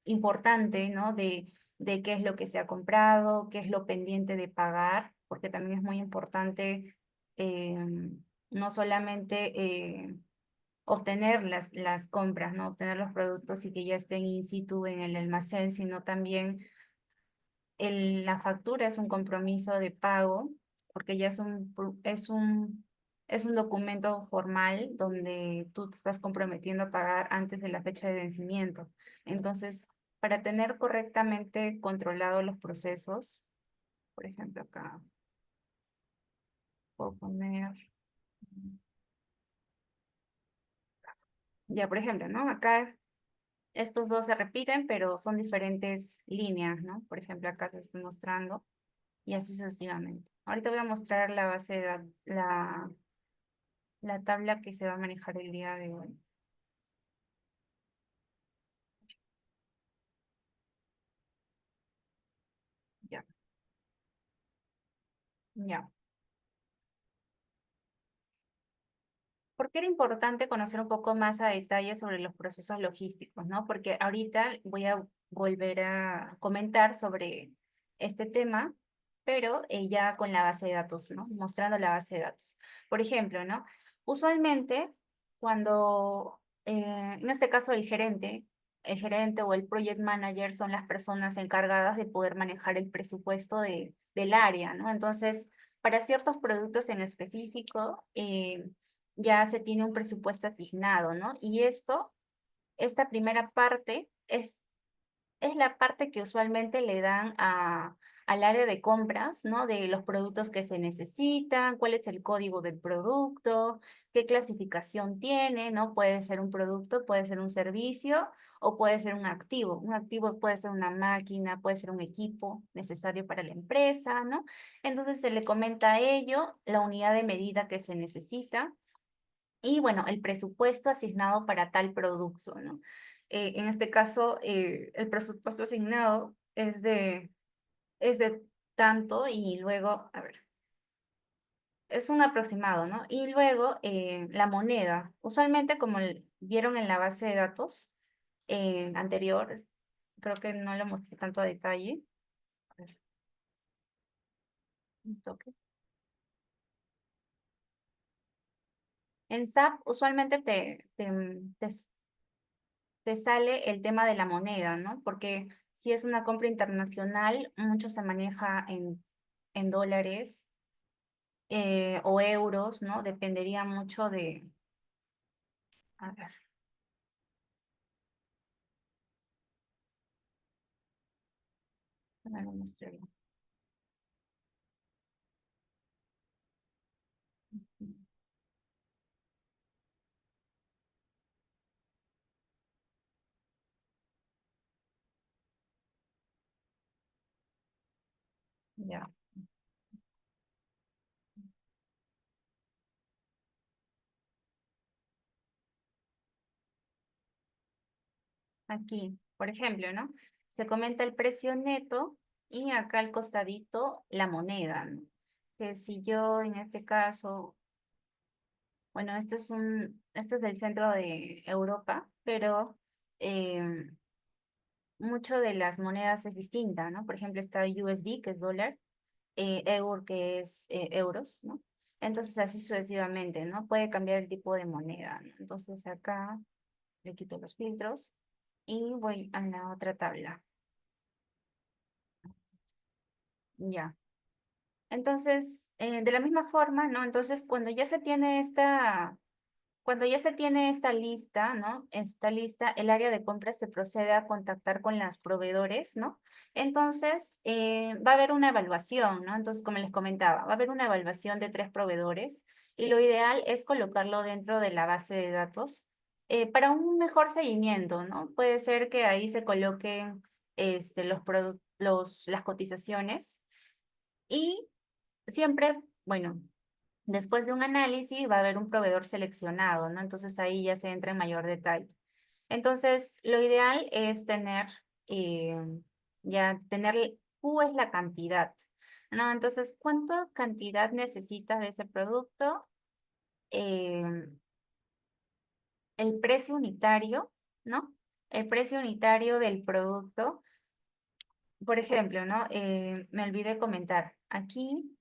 importante, ¿no? De qué es lo que se ha comprado, qué es lo pendiente de pagar, porque también es muy importante no solamente obtener las compras, ¿no? Obtener los productos y que ya estén in situ en el almacén, sino también la factura es un compromiso de pago, porque ya es un documento formal donde tú te estás comprometiendo a pagar antes de la fecha de vencimiento. Entonces, para tener correctamente controlados los procesos, por ejemplo, acá puedo poner, ya por ejemplo, ¿no? Acá estos dos se repiten, pero son diferentes líneas, ¿no? Por ejemplo, acá te estoy mostrando y así sucesivamente. Ahorita voy a mostrar la base de la tabla que se va a manejar el día de hoy. Ya, ya. ¿Por qué era importante conocer un poco más a detalle sobre los procesos logísticos, no? Porque ahorita voy a volver a comentar sobre este tema, pero ya con la base de datos, ¿no? Mostrando la base de datos. Por ejemplo, ¿no? Usualmente, cuando, en este caso el gerente o el project manager son las personas encargadas de poder manejar el presupuesto del área, ¿no? Entonces, para ciertos productos en específico, ya se tiene un presupuesto asignado, ¿no? Y esta primera parte es la parte que usualmente le dan al área de compras, ¿no? De los productos que se necesitan, cuál es el código del producto, qué clasificación tiene, ¿no? Puede ser un producto, puede ser un servicio o puede ser un activo. Un activo puede ser una máquina, puede ser un equipo necesario para la empresa, ¿no? Entonces se le comenta a ello la unidad de medida que se necesita y bueno, el presupuesto asignado para tal producto, ¿no? En este caso, el presupuesto asignado es de tanto y luego, a ver, es un aproximado, ¿no? Y luego la moneda. Usualmente, como vieron en la base de datos anterior, creo que no lo mostré tanto a detalle. A ver, un toque. En SAP usualmente te sale el tema de la moneda, ¿no? Porque si es una compra internacional, mucho se maneja en dólares o euros, ¿no? Dependería mucho de... A ver. Ahora lo mostraré. Ya. Aquí, por ejemplo, ¿no? Se comenta el precio neto y acá al costadito la moneda, ¿no? Que si yo en este caso, bueno, esto es del centro de Europa, pero mucho de las monedas es distinta, ¿no? Por ejemplo, está USD, que es dólar, EUR, que es euros, ¿no? Entonces así sucesivamente, ¿no? Puede cambiar el tipo de moneda, ¿no? Entonces acá le quito los filtros y voy a la otra tabla. Ya. Entonces, de la misma forma, ¿no? Entonces, cuando ya se tiene esta lista, ¿no? Esta lista, el área de compras se procede a contactar con los proveedores, ¿no? Entonces, va a haber una evaluación, ¿no? Entonces, como les comentaba, va a haber una evaluación de 3 proveedores y lo ideal es colocarlo dentro de la base de datos para un mejor seguimiento, ¿no? Puede ser que ahí se coloquen las cotizaciones y siempre, bueno, después de un análisis va a haber un proveedor seleccionado, ¿no? Entonces ahí ya se entra en mayor detalle. Entonces, lo ideal es eh, tener, Q es la cantidad, ¿no? Entonces, ¿cuánta cantidad necesitas de ese producto? Eh, el precio unitario, ¿no? El precio unitario del producto. Por ejemplo, ¿no? Me olvidé comentar. Aquí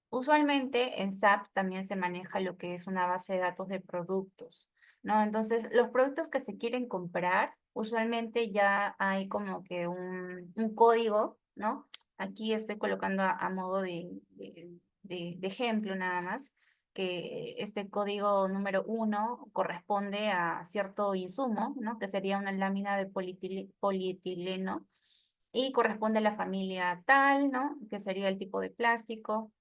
usualmente en SAP también se maneja lo que es una base de datos de productos, ¿no? Entonces, los productos que se quieren comprar, usualmente ya hay como que un código, ¿no? Aquí estoy colocando a modo de ejemplo nada más, que este código número 1 corresponde a cierto insumo, ¿no? Que sería una lámina de polietileno y corresponde a la familia tal, ¿no? Que sería el tipo de plástico.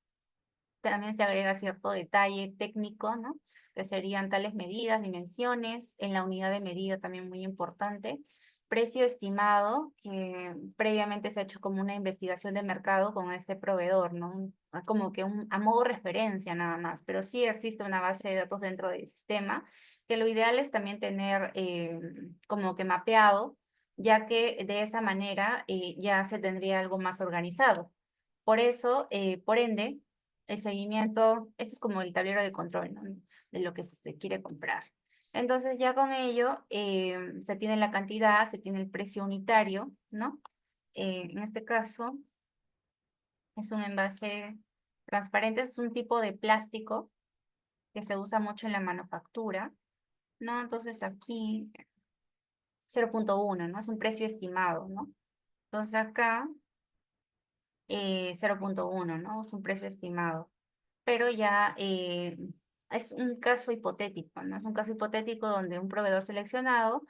También se agrega cierto detalle técnico, ¿no? Que serían tales medidas, dimensiones, en la unidad de medida también muy importante. Precio estimado, que previamente se ha hecho como una investigación de mercado con este proveedor, ¿no? Como que a modo referencia nada más, pero sí existe una base de datos dentro del sistema, que lo ideal es también tener como que mapeado, ya que de esa manera ya se tendría algo más organizado. Por eso, por ende, el seguimiento, este es como el tablero de control, ¿no? De lo que se quiere comprar. Entonces ya con ello se tiene la cantidad, se tiene el precio unitario, ¿no? En este caso es un envase transparente, es un tipo de plástico que se usa mucho en la manufactura, ¿no? Entonces aquí 0,1, ¿no? Es un precio estimado, ¿no? Entonces acá 0,1, ¿no? Es un precio estimado. Pero ya es un caso hipotético, ¿no? Es un caso hipotético donde un proveedor seleccionado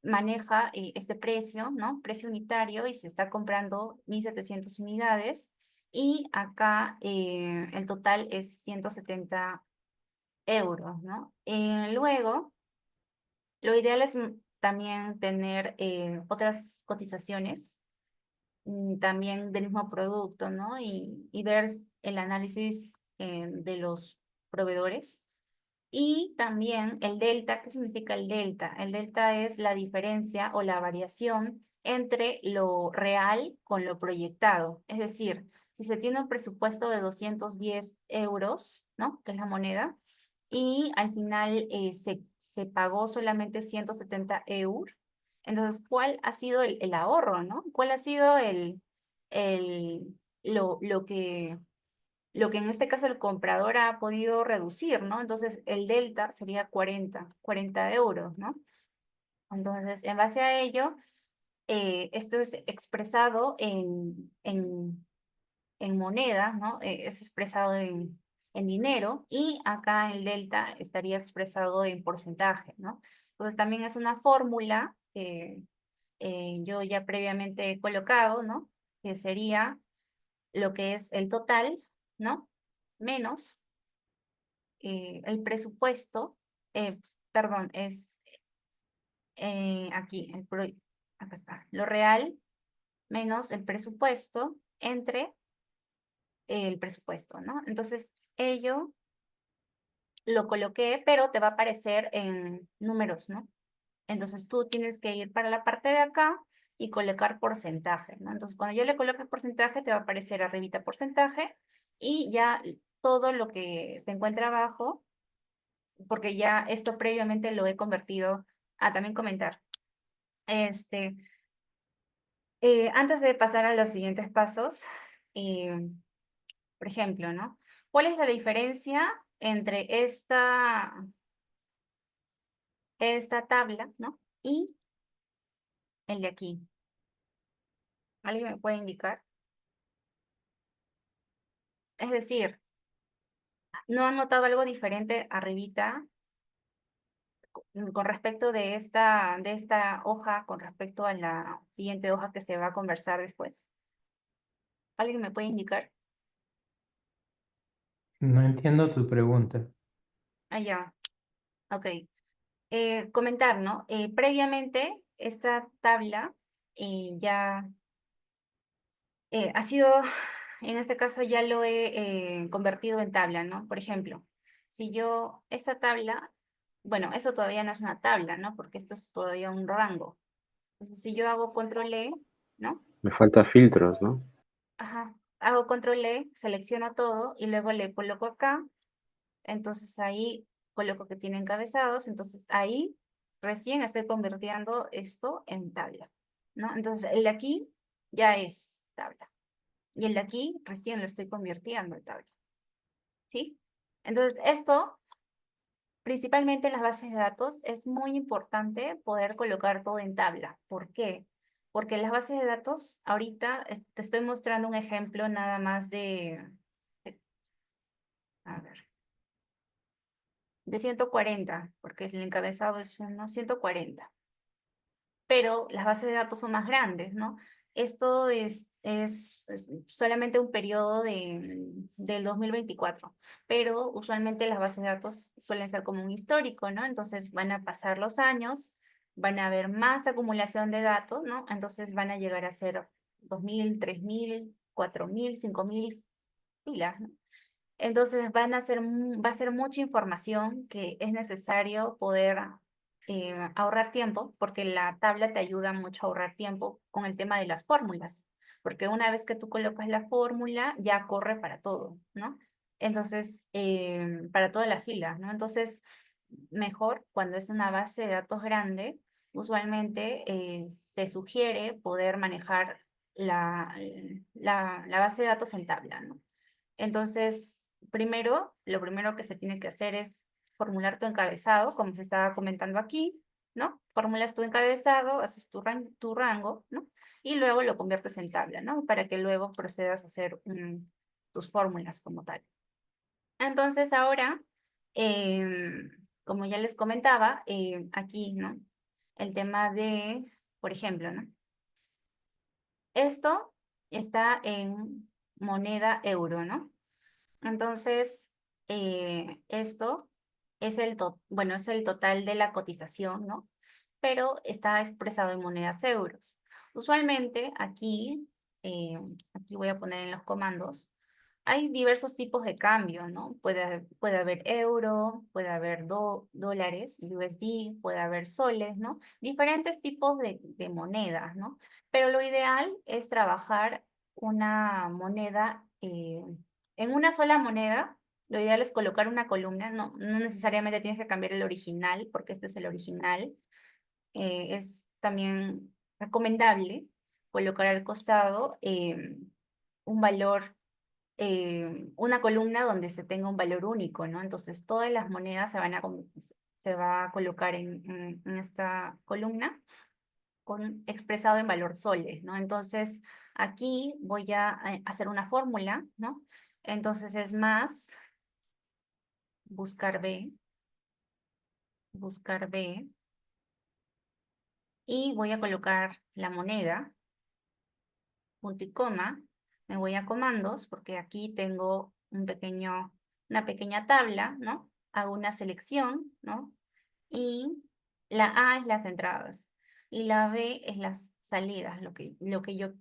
maneja este precio, ¿no? Precio unitario y se está comprando 1.700 unidades y acá el total es 170 euros, ¿no? Luego, lo ideal es también tener otras cotizaciones también del mismo producto, ¿no? Y ver el análisis de los proveedores. Y también el delta, ¿qué significa el delta? El delta es la diferencia o la variación entre lo real con lo proyectado. Es decir, si se tiene un presupuesto de 210 euros, ¿no? Que es la moneda, y al final se pagó solamente 170 euros. Entonces, ¿cuál ha sido el ahorro, ¿no? ¿Cuál ha sido el, lo que en este caso el comprador ha podido reducir, ¿no? Entonces, el delta sería 40 euros, ¿no? Entonces, en base a ello, esto es expresado en moneda, ¿no? Es expresado en dinero y acá el delta estaría expresado en porcentaje, ¿no? Entonces también es una fórmula que yo ya previamente he colocado, ¿no? Que sería lo que es el total, ¿no? Menos el presupuesto, perdón, es aquí, acá está, lo real menos el presupuesto entre el presupuesto, ¿no? Entonces, ello lo coloqué, pero te va a aparecer en números, ¿no? Entonces, tú tienes que ir para la parte de acá y colocar porcentaje, ¿no? Entonces, cuando yo le coloque porcentaje, te va a aparecer arribita porcentaje y ya todo lo que se encuentra abajo, porque ya esto previamente lo he convertido a también comentar. Antes de pasar a los siguientes pasos, por ejemplo, ¿no? ¿Cuál es la diferencia entre esta tabla, ¿no? Y el de aquí? ¿Alguien me puede indicar? Es decir, ¿no han notado algo diferente arribita con respecto de esta hoja con respecto a la siguiente hoja que se va a conversar después? ¿Alguien me puede indicar? No entiendo tu pregunta. Ah, ya. Ok. Comentar, ¿no? Previamente, esta tabla ya ha sido, en este caso ya lo he convertido en tabla, ¿no? Por ejemplo, si yo, esta tabla, bueno, eso todavía no es una tabla, ¿no? Porque esto es todavía un rango. Entonces, si yo hago control E, ¿no? Me falta filtros, ¿no? Ajá, hago control E, selecciono todo y luego le coloco acá. Entonces ahí coloco que tiene encabezados, entonces ahí recién estoy convirtiendo esto en tabla, ¿no? Entonces el de aquí ya es tabla. Y el de aquí recién lo estoy convirtiendo en tabla, ¿sí? Entonces esto, principalmente en las bases de datos, es muy importante poder colocar todo en tabla. ¿Por qué? Porque en las bases de datos, ahorita te estoy mostrando un ejemplo nada más a ver, de 140, porque el encabezado es 140. Pero las bases de datos son más grandes, ¿no? Esto es solamente un periodo del 2024, pero usualmente las bases de datos suelen ser como un histórico, ¿no? Entonces van a pasar los años, van a haber más acumulación de datos, ¿no? Entonces van a llegar a ser 2000, 3000, 4000, 5000 filas, ¿no? Entonces va a ser mucha información que es necesario poder ahorrar tiempo, porque la tabla te ayuda mucho a ahorrar tiempo con el tema de las fórmulas, porque una vez que tú colocas la fórmula, ya corre para todo, ¿no? Entonces, para todas las filas, ¿no? Entonces, mejor cuando es una base de datos grande, usualmente se sugiere poder manejar la base de datos en tabla, ¿no? Entonces, lo primero que se tiene que hacer es formular tu encabezado, como se estaba comentando aquí, ¿no? Formulas tu encabezado, haces tu rango, ¿no? Y luego lo conviertes en tabla, ¿no? Para que luego procedas a hacer tus fórmulas como tal. Entonces, ahora, como ya les comentaba, aquí, ¿no? El tema de, por ejemplo, ¿no? Esto está en moneda euro, ¿no? Entonces, esto es es el total de la cotización, ¿no? Pero está expresado en monedas euros. Usualmente aquí voy a poner en los comandos, hay diversos tipos de cambio, ¿no? Puede haber euro, puede haber dólares, USD, puede haber soles, ¿no? Diferentes tipos de monedas, ¿no? Pero lo ideal es trabajar una moneda, en una sola moneda, lo ideal es colocar una columna, no necesariamente tienes que cambiar el original, porque este es el original. Es también recomendable colocar al costado un valor, una columna donde se tenga un valor único, ¿no? Entonces todas las monedas se va a colocar en esta columna expresado en valor soles, ¿no? Entonces aquí voy a hacer una fórmula, ¿no? Entonces es más buscar B, buscar B, y voy a colocar la moneda, punto y coma, me voy a comandos, porque aquí tengo una pequeña tabla, ¿no? Hago una selección, ¿no? Y la A es las entradas, y la B es las salidas, lo que yo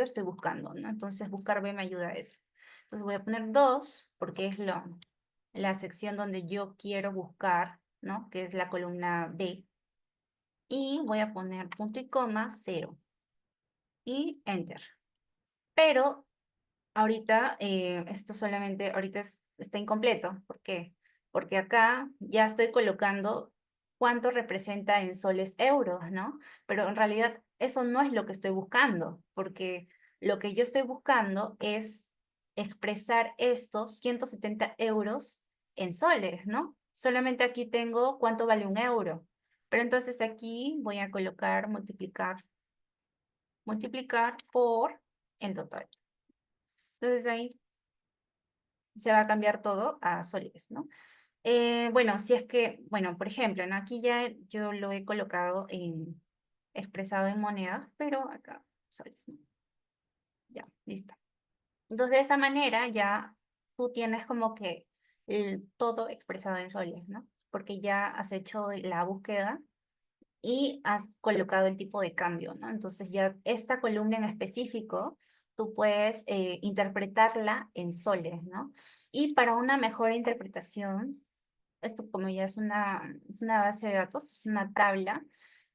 estoy buscando, ¿no? Entonces buscar B me ayuda a eso. Entonces voy a poner 2, porque es la sección donde yo quiero buscar, ¿no? Que es la columna B. Y voy a poner punto y coma 0. Y Enter. Pero ahorita, esto solamente, está incompleto. ¿Por qué? Porque acá ya estoy colocando cuánto representa en soles euros, ¿no? Pero en realidad eso no es lo que estoy buscando, porque lo que yo estoy buscando es expresar estos 170 euros en soles, ¿no? Solamente aquí tengo cuánto vale un euro. Pero entonces aquí voy a colocar multiplicar por el total. Entonces ahí se va a cambiar todo a soles, ¿no? Bueno, si es que, bueno, por ejemplo, ¿no? Aquí ya yo lo he colocado expresado en monedas, pero acá soles, ¿no? Ya, listo. Entonces de esa manera ya tú tienes como que todo expresado en soles, ¿no? Porque ya has hecho la búsqueda y has colocado el tipo de cambio, ¿no? Entonces ya esta columna en específico, tú puedes interpretarla en soles, ¿no? Y para una mejor interpretación, esto como ya es una base de datos, es una tabla,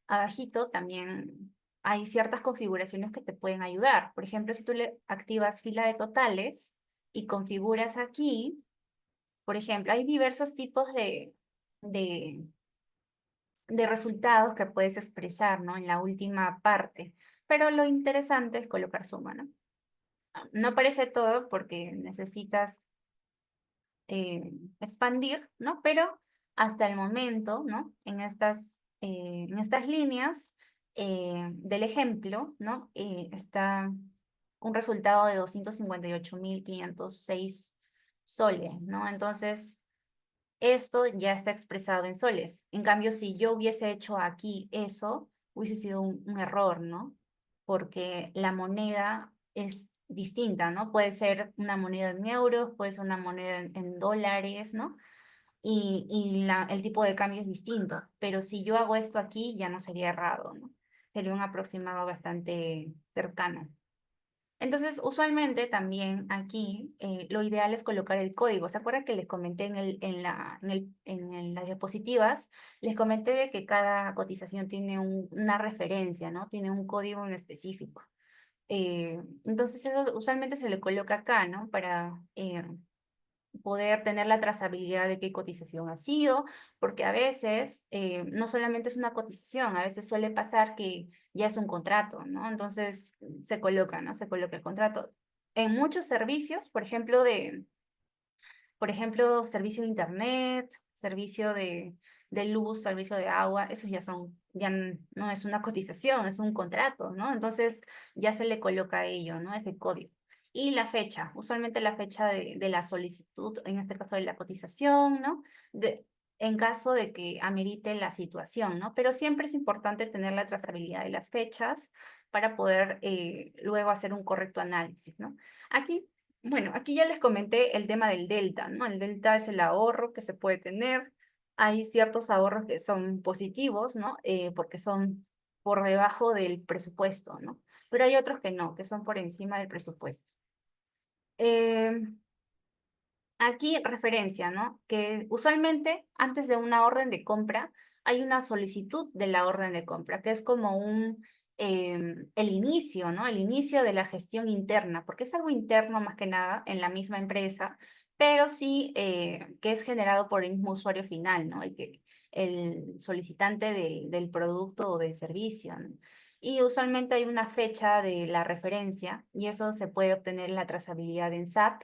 abajito también hay ciertas configuraciones que te pueden ayudar. Por ejemplo, si tú le activas fila de totales y configuras aquí, por ejemplo, hay diversos tipos de de resultados que puedes expresar, ¿no? En la última parte. Pero lo interesante es colocar suma, ¿no? No aparece todo porque necesitas expandir, ¿no? Pero hasta el momento, ¿no? En estas líneas del ejemplo, ¿no? Está un resultado de 258.506 soles, ¿no? Entonces, esto ya está expresado en soles. En cambio, si yo hubiese hecho aquí eso, hubiese sido un error, ¿no? Porque la moneda es distinta, ¿no? Puede ser una moneda en euros, puede ser una moneda en dólares, ¿no? Y el tipo de cambio es distinto. Pero si yo hago esto aquí, ya no sería errado, ¿no? Sería un aproximado bastante cercano. Entonces, usualmente también aquí lo ideal es colocar el código. ¿Se acuerdan que les comenté en las diapositivas? Les comenté de que cada cotización tiene una referencia, ¿no? Tiene un código en específico. Entonces, eso usualmente se le coloca acá, ¿no? Para poder tener la trazabilidad de qué cotización ha sido, porque a veces no solamente es una cotización, a veces suele pasar que ya es un contrato, ¿no? Entonces se coloca, ¿no? Se coloca el contrato. En muchos servicios, por ejemplo, servicio de internet, servicio de luz, servicio de agua, esos no es una cotización, es un contrato, ¿no? Entonces ya se le coloca a ello, ¿no? Ese código. Y la fecha, usualmente la fecha de la solicitud, en este caso de la cotización, ¿no? En caso de que amerite la situación, ¿no? Pero siempre es importante tener la trazabilidad de las fechas para poder luego hacer un correcto análisis, ¿no? Aquí ya les comenté el tema del delta, ¿no? El delta es el ahorro que se puede tener. Hay ciertos ahorros que son positivos, ¿no? Porque son por debajo del presupuesto, ¿no? Pero hay otros que no, que son por encima del presupuesto. Aquí referencia, ¿no? Que usualmente antes de una orden de compra hay una solicitud de la orden de compra, que es como el inicio, ¿no? El inicio de la gestión interna, porque es algo interno más que nada en la misma empresa, pero sí que es generado por el mismo usuario final, ¿no? El solicitante del producto o del servicio, ¿no? Y usualmente hay una fecha de la referencia y eso se puede obtener en la trazabilidad en SAP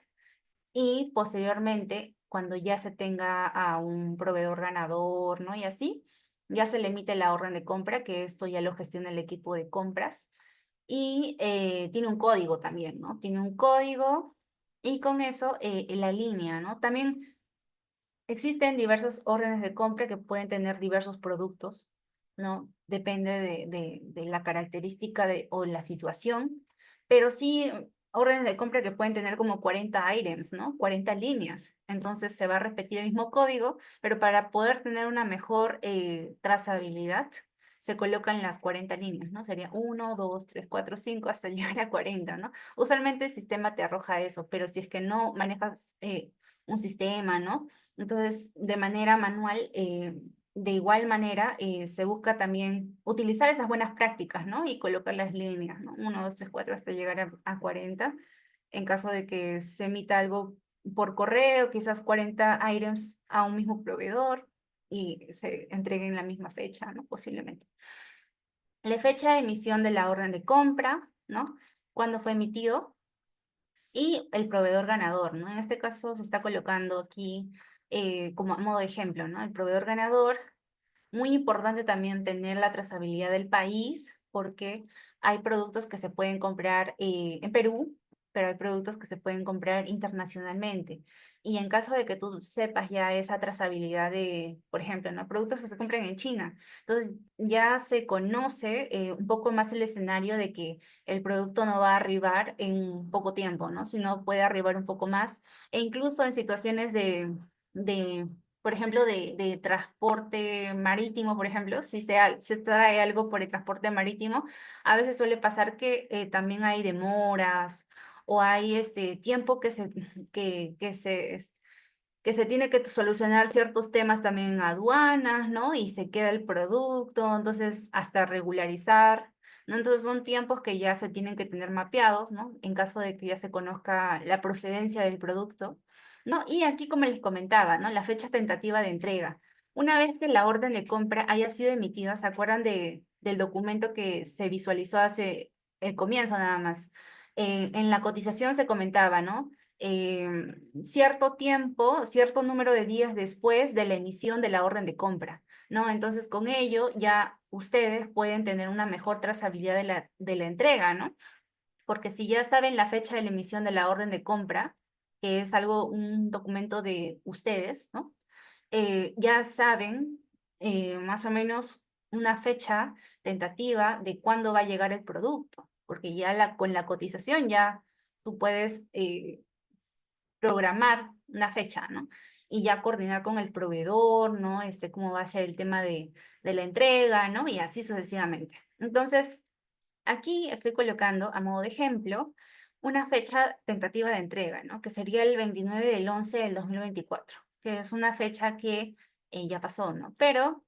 y posteriormente, cuando ya se tenga a un proveedor ganador, ¿no? Y así, ya se le emite la orden de compra, que esto ya lo gestiona el equipo de compras. Y tiene un código también, ¿no? Tiene un código y con eso la línea, ¿no? También existen diversos órdenes de compra que pueden tener diversos productos, ¿no? Depende de la característica o la situación, pero sí órdenes de compra que pueden tener como 40 items, ¿no? 40 líneas. Entonces se va a repetir el mismo código, pero para poder tener una mejor trazabilidad, se colocan las 40 líneas, ¿no? Sería 1, 2, 3, 4, 5, hasta llegar a 40, ¿no? Usualmente el sistema te arroja eso, pero si es que no manejas un sistema, ¿no? Entonces, de manera manual, de igual manera, se busca también utilizar esas buenas prácticas, ¿no? Y colocar las líneas, ¿no? 1, 2, 3, 4 hasta llegar a 40. En caso de que se emita algo por correo, quizás 40 items a un mismo proveedor y se entreguen en la misma fecha, ¿no? Posiblemente. La fecha de emisión de la orden de compra, ¿no? Cuándo fue emitido y el proveedor ganador, ¿no? En este caso se está colocando aquí como a modo de ejemplo, ¿no? El proveedor ganador, muy importante también tener la trazabilidad del país, porque hay productos que se pueden comprar en Perú, pero hay productos que se pueden comprar internacionalmente. Y en caso de que tú sepas ya esa trazabilidad de, por ejemplo, ¿no? Productos que se compran en China, entonces ya se conoce un poco más el escenario de que el producto no va a arribar en poco tiempo, ¿no? Sino puede arribar un poco más, e incluso en situaciones de por ejemplo, de transporte marítimo, por ejemplo, si se trae algo por el transporte marítimo, a veces suele pasar que también hay demoras o hay tiempo que se tiene que solucionar ciertos temas también en aduanas, ¿no? Y se queda el producto, entonces hasta regularizar, ¿no? Entonces son tiempos que ya se tienen que tener mapeados, ¿no? En caso de que ya se conozca la procedencia del producto, ¿no? Y aquí, como les comentaba, ¿no? La fecha tentativa de entrega. Una vez que la orden de compra haya sido emitida, ¿se acuerdan del documento que se visualizó hace el comienzo nada más? En la cotización se comentaba, ¿no? Cierto tiempo, cierto número de días después de la emisión de la orden de compra, ¿no? Entonces, con ello ya ustedes pueden tener una mejor trazabilidad de la entrega, ¿no? Porque si ya saben la fecha de la emisión de la orden de compra, que es algo, un documento de ustedes, ¿no? Ya saben más o menos una fecha tentativa de cuándo va a llegar el producto, porque ya con la cotización ya tú puedes programar una fecha, ¿no? Y ya coordinar con el proveedor, ¿no? Cómo va a ser el tema de la entrega, ¿no? Y así sucesivamente. Entonces, aquí estoy colocando a modo de ejemplo una fecha tentativa de entrega, ¿no? Que sería el 29 del 11 del 2024, que es una fecha que ya pasó, ¿no? Pero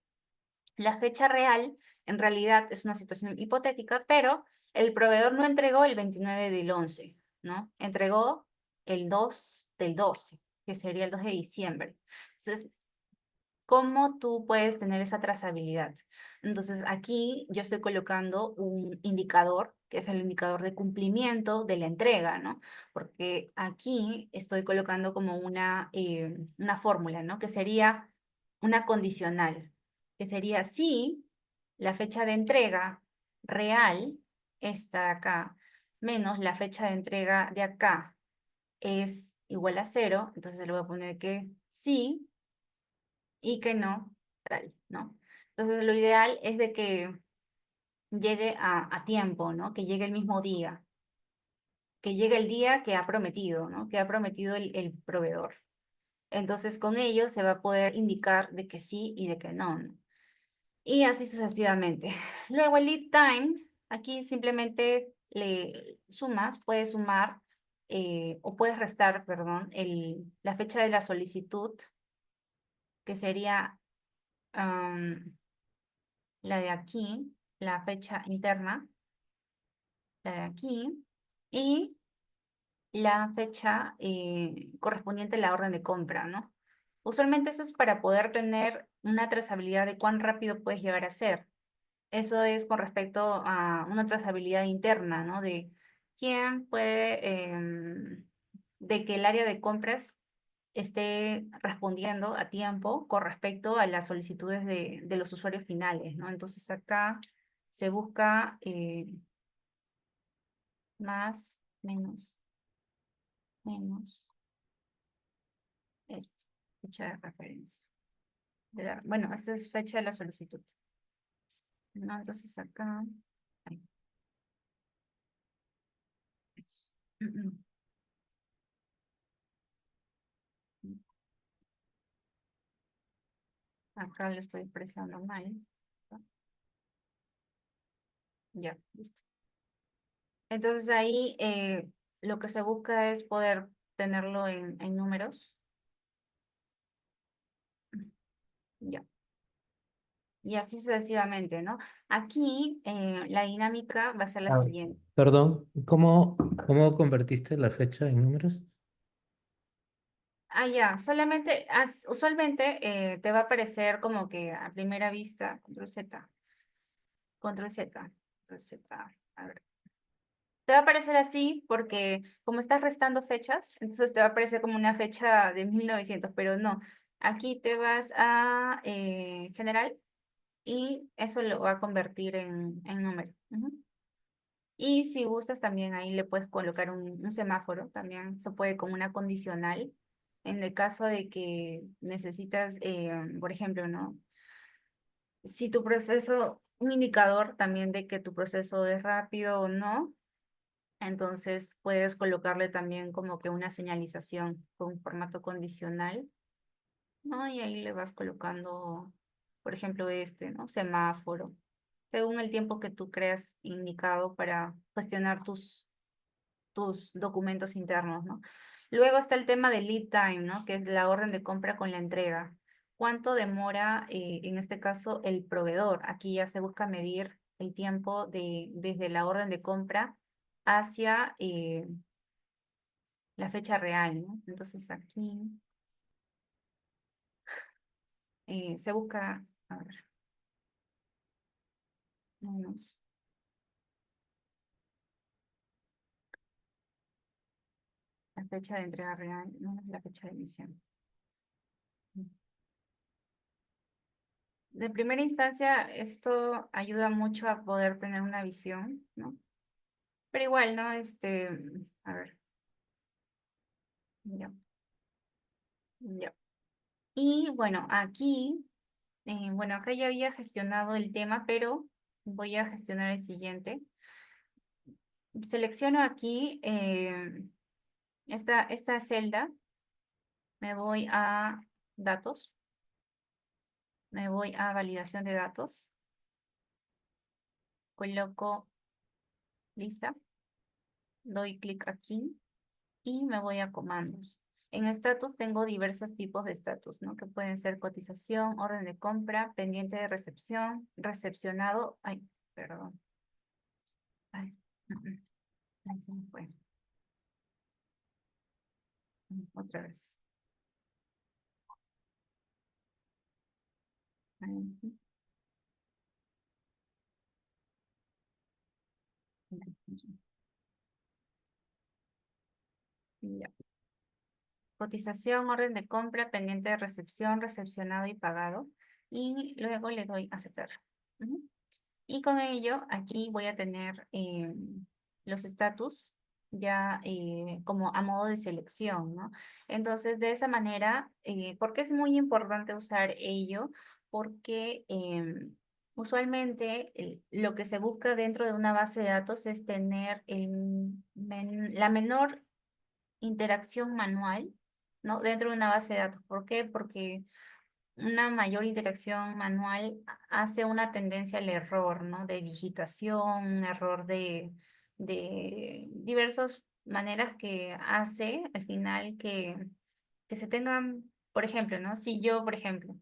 la fecha real, en realidad, es una situación hipotética, pero el proveedor no entregó el 29 del 11, ¿no? Entregó el 2 del 12, que sería el 2 de diciembre. Entonces, ¿cómo tú puedes tener esa trazabilidad? Entonces, aquí yo estoy colocando un indicador, que es el indicador de cumplimiento de la entrega, ¿no? Porque aquí estoy colocando como una fórmula, ¿no? Que sería una condicional, que sería si la fecha de entrega real, esta de acá, menos la fecha de entrega de acá es igual a 0, entonces le voy a poner que sí y que no, tal, ¿no? Entonces lo ideal es de que llegue a tiempo, ¿no? Que llegue el mismo día, que llegue el día que ha prometido, ¿no? Que ha prometido el proveedor. Entonces con ello se va a poder indicar de que sí y de que no, ¿no? Y así sucesivamente. Luego el lead time, aquí simplemente le sumas, puedes sumar o puedes restar, perdón, la fecha de la solicitud, que sería la de aquí, la fecha interna, la de aquí, y la fecha correspondiente a la orden de compra, ¿no? Usualmente eso es para poder tener una trazabilidad de cuán rápido puedes llegar a ser. Eso es con respecto a una trazabilidad interna, ¿no? De quién puede, de que el área de compras esté respondiendo a tiempo con respecto a las solicitudes de los usuarios finales, ¿no? Entonces acá se busca más, menos esto, fecha de referencia. Bueno, esta es fecha de la solicitud. ¿No? Entonces acá. Ahí. Acá lo estoy expresando mal. Ya, listo. Entonces ahí lo que se busca es poder tenerlo en números. Ya. Y así sucesivamente, ¿no? Aquí la dinámica va a ser la Ah, siguiente. perdón, ¿cómo convertiste la fecha en números? Ah, ya, solamente, usualmente te va a aparecer como que a primera vista, control Z, control Z, control Z, a ver. Te va a aparecer así porque como estás restando fechas, entonces te va a aparecer como una fecha de 1900, pero no. Aquí te vas a general y eso lo va a convertir en número. Ujú. Y si gustas también ahí le puedes colocar un semáforo, también se puede como una condicional. En el caso de que necesitas, por ejemplo, ¿no? Si tu proceso, un indicador también de que tu proceso es rápido o no, entonces puedes colocarle también como que una señalización con formato condicional, ¿no? Y ahí le vas colocando, por ejemplo, ¿no? Semáforo, según el tiempo que tú creas indicado para gestionar tus documentos internos, ¿no? Luego está el tema de lead time, ¿no? Que es la orden de compra con la entrega. ¿Cuánto demora, en este caso, el proveedor? Aquí ya se busca medir el tiempo desde la orden de compra hacia la fecha real, ¿no? Entonces aquí se busca, a ver, menos la fecha de entrega real, menos la fecha de emisión. De primera instancia, esto ayuda mucho a poder tener una visión, ¿no? Pero igual, ¿no? A ver, ya, ya. Y bueno, aquí, bueno, acá ya había gestionado el tema, pero voy a gestionar el siguiente. Selecciono aquí esta celda, me voy a datos, me voy a validación de datos, coloco lista, doy clic aquí y me voy a comandos. En estatus tengo diversos tipos de estatus, ¿no? Que pueden ser cotización, orden de compra, pendiente de recepción, recepcionado. Ay, perdón. Ay, ahí se me fue. Otra vez. Ahí. Ya. Cotización, orden de compra, pendiente de recepción, recepcionado y pagado. Y luego le doy aceptar. Ujú. Y con ello, aquí voy a tener los estatus ya como a modo de selección, ¿no? Entonces, de esa manera, ¿por qué es muy importante usar ello? Porque usualmente lo que se busca dentro de una base de datos es tener la menor interacción manual, ¿no? Dentro de una base de datos. ¿Por qué? Porque una mayor interacción manual hace una tendencia al error, ¿no? De digitación, un error de diversas maneras que hace al final que se tengan, por ejemplo, ¿no? Si yo, por ejemplo,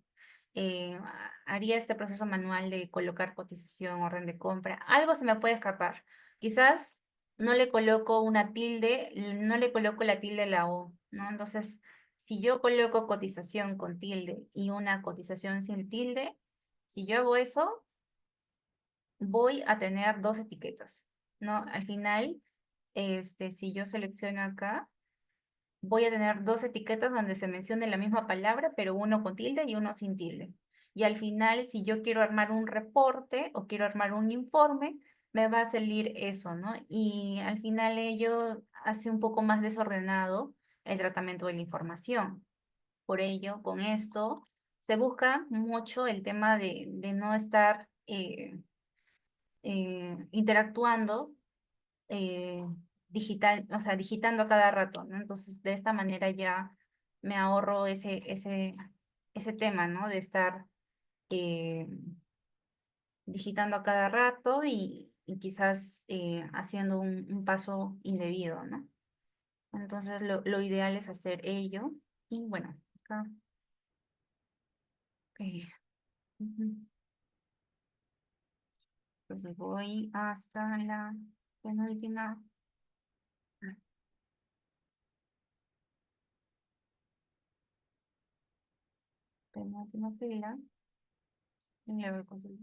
haría este proceso manual de colocar cotización, orden de compra, algo se me puede escapar. Quizás no le coloco una tilde, no le coloco la tilde a la O, ¿no? Entonces, si yo coloco cotización con tilde y una cotización sin tilde, si yo hago eso, voy a tener dos etiquetas, ¿no? Al final, si yo selecciono acá, voy a tener dos etiquetas donde se mencione la misma palabra, pero uno con tilde y uno sin tilde. Y al final, si yo quiero armar un reporte o quiero armar un informe, me va a salir eso, ¿no? Y al final ello hace un poco más desordenado el tratamiento de la información. Por ello, con esto se busca mucho el tema de no estar interactuando o sea, digitando a cada rato, ¿no? Entonces, de esta manera ya me ahorro ese tema, ¿no? De estar eh, digitando a cada rato y quizás haciendo un paso indebido, ¿no? Entonces, lo ideal es hacer ello. Y bueno, acá. Ujú. Entonces voy hasta la penúltima. Penúltima fila. Y le doy control.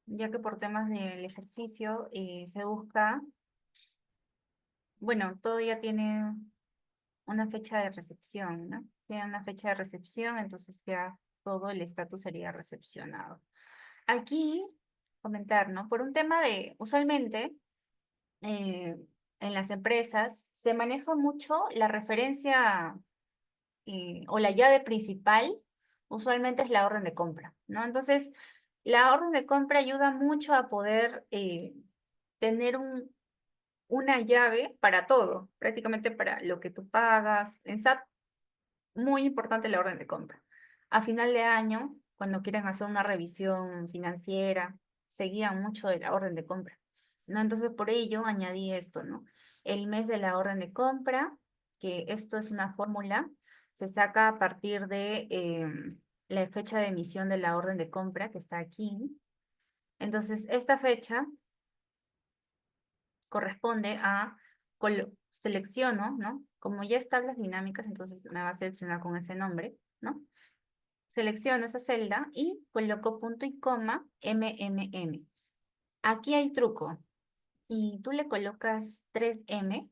Ya que por temas del ejercicio se busca, bueno, todo ya tiene una fecha de recepción, ¿no? Tiene una fecha de recepción, entonces ya todo el estatus sería recepcionado. Aquí, comentar, ¿no? Por un tema usualmente, eh, en las empresas se maneja mucho la referencia o la llave principal, usualmente es la orden de compra, ¿no? Entonces, la orden de compra ayuda mucho a poder tener una llave para todo, prácticamente para lo que tú pagas. En SAP, muy importante la orden de compra. A final de año, cuando quieren hacer una revisión financiera, se guían mucho de la orden de compra, ¿no? Entonces, por ello añadí esto, ¿no? El mes de la orden de compra, que esto es una fórmula, se saca a partir de la fecha de emisión de la orden de compra, que está aquí. Entonces, esta fecha corresponde a, selecciono, ¿no? Como ya es tablas dinámicas, entonces me va a seleccionar con ese nombre, ¿no? Selecciono esa celda y coloco punto y coma MMM. Aquí hay truco. Si tú le colocas 3M,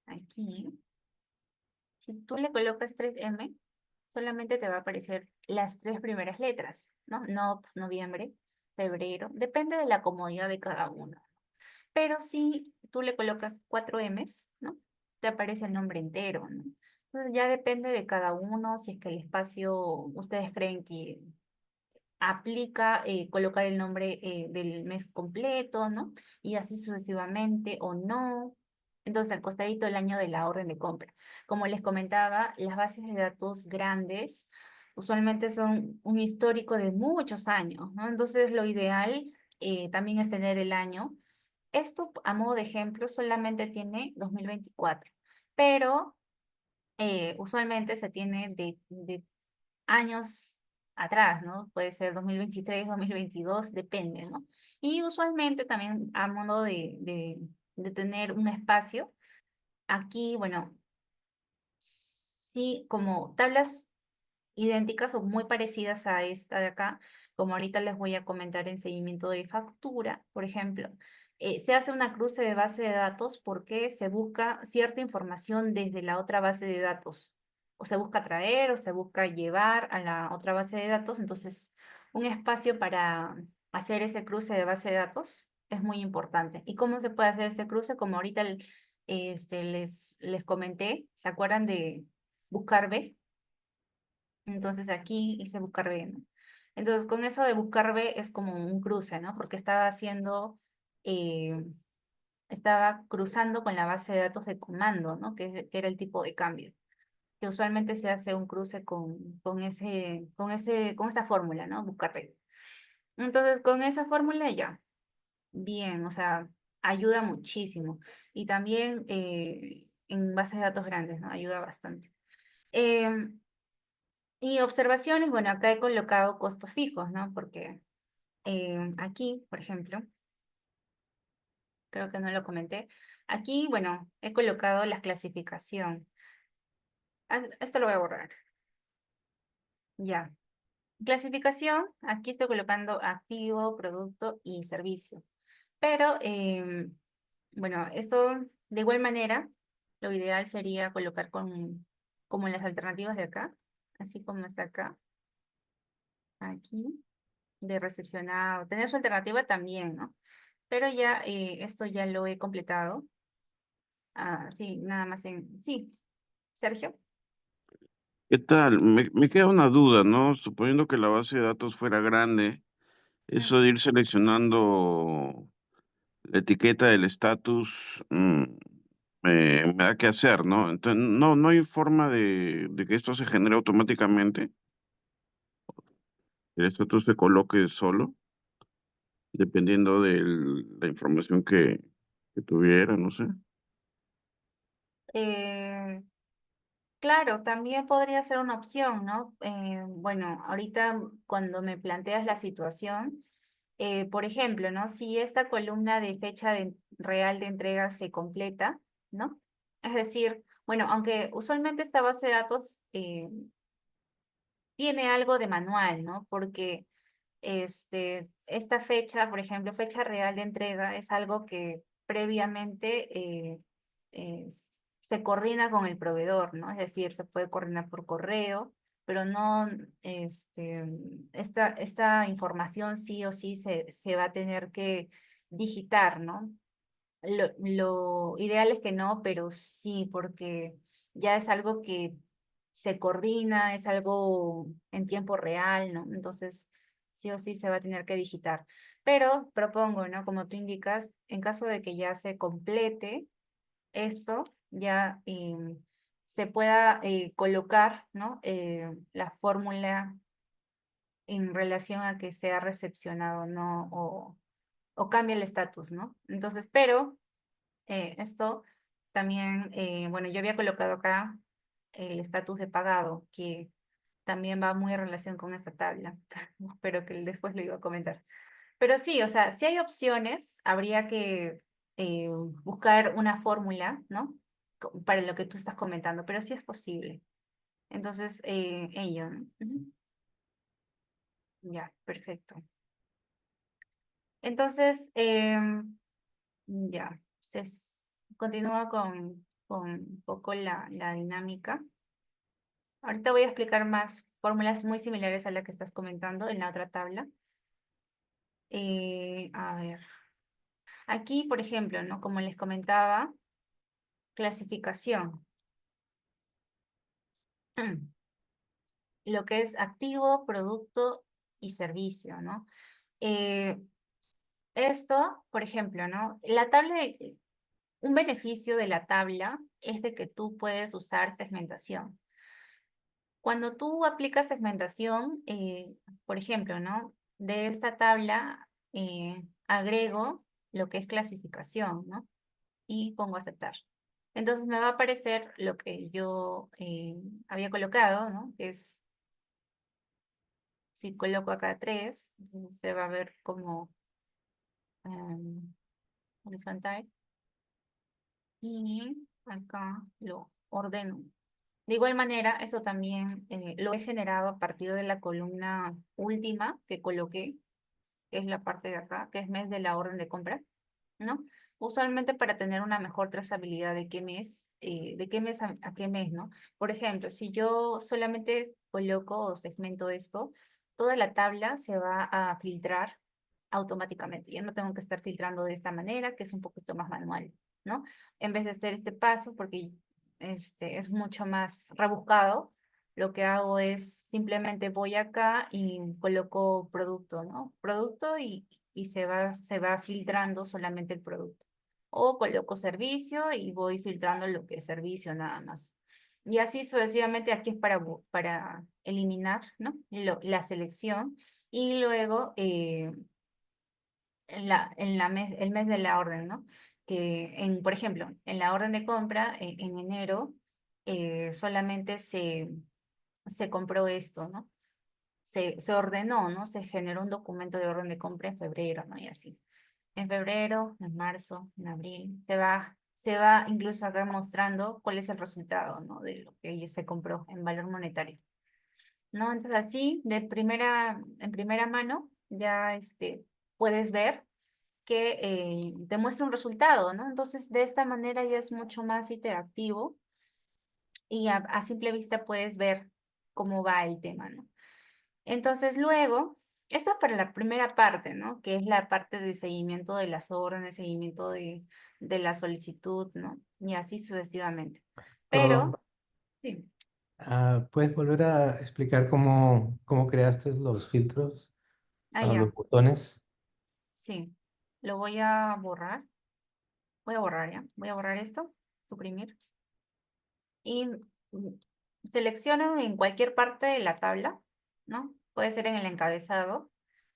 aquí, si tú le colocas 3M, solamente te va a aparecer las 3 primeras letras, ¿no? Noviembre, febrero, depende de la comodidad de cada uno. Pero si tú le colocas 4Ms, ¿no? Te aparece el nombre entero, ¿no? Entonces ya depende de cada uno, si es que el espacio, ustedes creen que aplica colocar el nombre del mes completo, ¿no? Y así sucesivamente o no. Entonces, al costadito el año de la orden de compra. Como les comentaba, las bases de datos grandes usualmente son un histórico de muchos años, ¿no? Entonces, lo ideal también es tener el año. Esto, a modo de ejemplo, solamente tiene 2024, pero usualmente se tiene de años atrás, ¿no? Puede ser 2023, 2022, depende, ¿no? Y usualmente también a modo de tener un espacio, aquí, bueno, sí, como tablas idénticas o muy parecidas a esta de acá, como ahorita les voy a comentar en seguimiento de factura, por ejemplo, se hace una cruce de base de datos porque se busca cierta información desde la otra base de datos, o se busca traer o se busca llevar a la otra base de datos, entonces un espacio para hacer ese cruce de base de datos es muy importante. ¿Y cómo se puede hacer ese cruce? Como ahorita les comenté, ¿se acuerdan de buscar B? Entonces aquí hice buscar B, ¿no? Entonces con eso de buscar B es como un cruce, ¿no? Porque eh, estaba cruzando con la base de datos de comando, ¿no? Que era el tipo de cambio. Que usualmente se hace un cruce con esa fórmula, ¿no? Buscar B. Entonces con esa fórmula ya, bien, o sea, ayuda muchísimo. Y también en bases de datos grandes, ¿no? Ayuda bastante. Em, Y observaciones, bueno, acá he colocado costos fijos, ¿no? Porque aquí, por ejemplo, creo que no lo comenté, aquí, bueno, he colocado la clasificación. Esto lo voy a borrar. Ya. Clasificación, aquí estoy colocando activo, producto y servicio. Pero, bueno, esto de igual manera, lo ideal sería colocar como las alternativas de acá, así como está acá, aquí. De recepcionado, tener su alternativa también, ¿no? Pero ya esto ya lo he completado. Ah, sí, nada más sí. Sergio. ¿Qué tal? Me queda una duda, ¿no? Suponiendo que la base de datos fuera grande, eso de ir seleccionando la etiqueta del estatus me da que hacer, ¿no? Entonces, no hay forma de que esto se genere automáticamente, que el estatus se coloque solo, dependiendo de la información que tuviera, no sé. Eh, Claro, también podría ser una opción, ¿no? Bueno, ahorita cuando me planteas la situación, por ejemplo, ¿no? Si esta columna de fecha real de entrega se completa, ¿no? Es decir, bueno, aunque usualmente esta base de datos tiene algo de manual, ¿no? Porque esta fecha, por ejemplo, fecha real de entrega, es algo que previamente se coordina con el proveedor, ¿no? Es decir, se puede coordinar por correo, pero no, esta información sí o sí se va a tener que digitar, ¿no? Lo ideal es que no, pero sí, porque ya es algo que se coordina, es algo en tiempo real, ¿no? Entonces, sí o sí se va a tener que digitar. Pero propongo, ¿no? Como tú indicas, en caso de que ya se complete esto, ya se pueda colocar, ¿no? La fórmula en relación a que sea recepcionado, ¿no? O cambia el estatus, ¿no? Entonces, pero esto también, bueno, yo había colocado acá el estatus de pagado, que también va muy en relación con esta tabla, pero que después lo iba a comentar. Pero sí, o sea, si hay opciones, habría que buscar una fórmula, ¿no? Para lo que tú estás comentando, pero sí es posible. Entonces, ello, ¿no? Ujú. Ya, perfecto. Entonces, ya, continúa con un poco la dinámica. Ahorita voy a explicar más fórmulas muy similares a la que estás comentando en la otra tabla. A ver, aquí, por ejemplo, ¿no? Como les comentaba, clasificación. Lo que es activo, producto y servicio, ¿no? Eh, Esto, por ejemplo, ¿no? Un beneficio de la tabla es de que tú puedes usar segmentación. Cuando tú aplicas segmentación, por ejemplo, ¿no? De esta tabla agrego lo que es clasificación, ¿no? Y pongo aceptar. Entonces me va a aparecer lo que yo había colocado, ¿no? Que es, si coloco acá 3, entonces se va a ver como horizontal. Y acá lo ordeno. De igual manera, eso también lo he generado a partir de la columna última que coloqué, que es la parte de acá, que es mes de la orden de compra, ¿no? Usualmente para tener una mejor trazabilidad de qué mes a qué mes, ¿no? Por ejemplo, si yo solamente coloco o segmento esto, toda la tabla se va a filtrar automáticamente. Ya no tengo que estar filtrando de esta manera, que es un poquito más manual, ¿no? En vez de hacer este paso, porque es mucho más rebuscado, lo que hago es simplemente voy acá y coloco producto, ¿no? Producto y se va filtrando solamente el producto. O coloco servicio y voy filtrando lo que es servicio nada más. Y así sucesivamente, aquí es para eliminar, ¿no? La selección. Y luego el mes de la orden, ¿no? Por ejemplo, en la orden de compra, en enero, solamente se compró esto, ¿no? Se ordenó, ¿no? Se generó un documento de orden de compra en febrero, ¿no? Y así. En febrero, en marzo, en abril, se va incluso acá mostrando cuál es el resultado, ¿no? De lo que se compró en valor monetario, ¿no? Entonces así, en primera mano, ya puedes ver que te muestra un resultado, ¿no? Entonces, de esta manera ya es mucho más interactivo y a simple vista puedes ver cómo va el tema, ¿no? Entonces, luego, esto es para la primera parte, ¿no? Que es la parte de seguimiento de las órdenes, seguimiento de la solicitud, ¿no? Y así sucesivamente. Perdón, Pero, Sí. ¿Puedes volver a explicar cómo creaste los filtros Ah, para los ya. botones? Sí. Lo voy a borrar. Voy a borrar, ¿ya? Voy a borrar esto. Suprimir. Y selecciono en cualquier parte de la tabla, ¿no? Puede ser en el encabezado.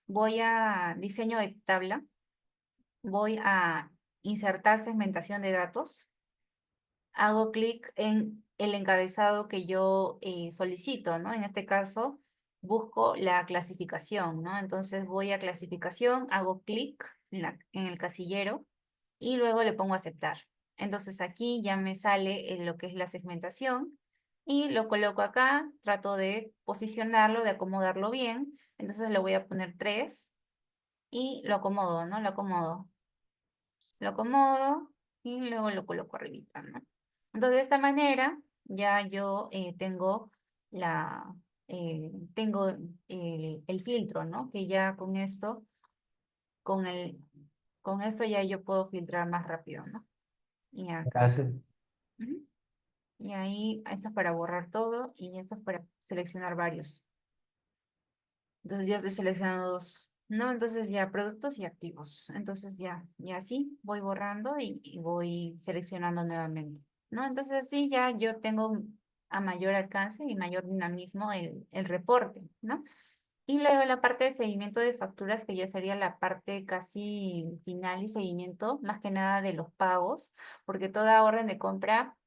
Voy a diseño de tabla. Voy a insertar segmentación de datos. Hago clic en el encabezado que yo solicito, ¿no? En este caso, busco la clasificación, ¿no? Entonces voy a clasificación, hago clic en el casillero y luego le pongo aceptar. Entonces aquí ya me sale lo que es la segmentación y lo coloco acá, trato de posicionarlo, de acomodarlo bien. Entonces le voy a poner 3 y lo acomodo, ¿no? Lo acomodo. Lo acomodo y luego lo coloco arribita, ¿no? Entonces de esta manera ya yo tengo el filtro, ¿no? Que ya con el, con esto ya yo puedo filtrar más rápido, ¿no? Y acá. Gracias. Ujú. Y ahí, esto es para borrar todo y esto es para seleccionar varios. Entonces ya estoy seleccionando dos, ¿no? Entonces ya productos y activos. Entonces ya así voy borrando y voy seleccionando nuevamente, ¿no? Entonces así ya yo tengo a mayor alcance y mayor dinamismo el reporte, ¿no? Y luego la parte de seguimiento de facturas, que ya sería la parte casi final y seguimiento, más que nada de los pagos, porque toda orden de compra,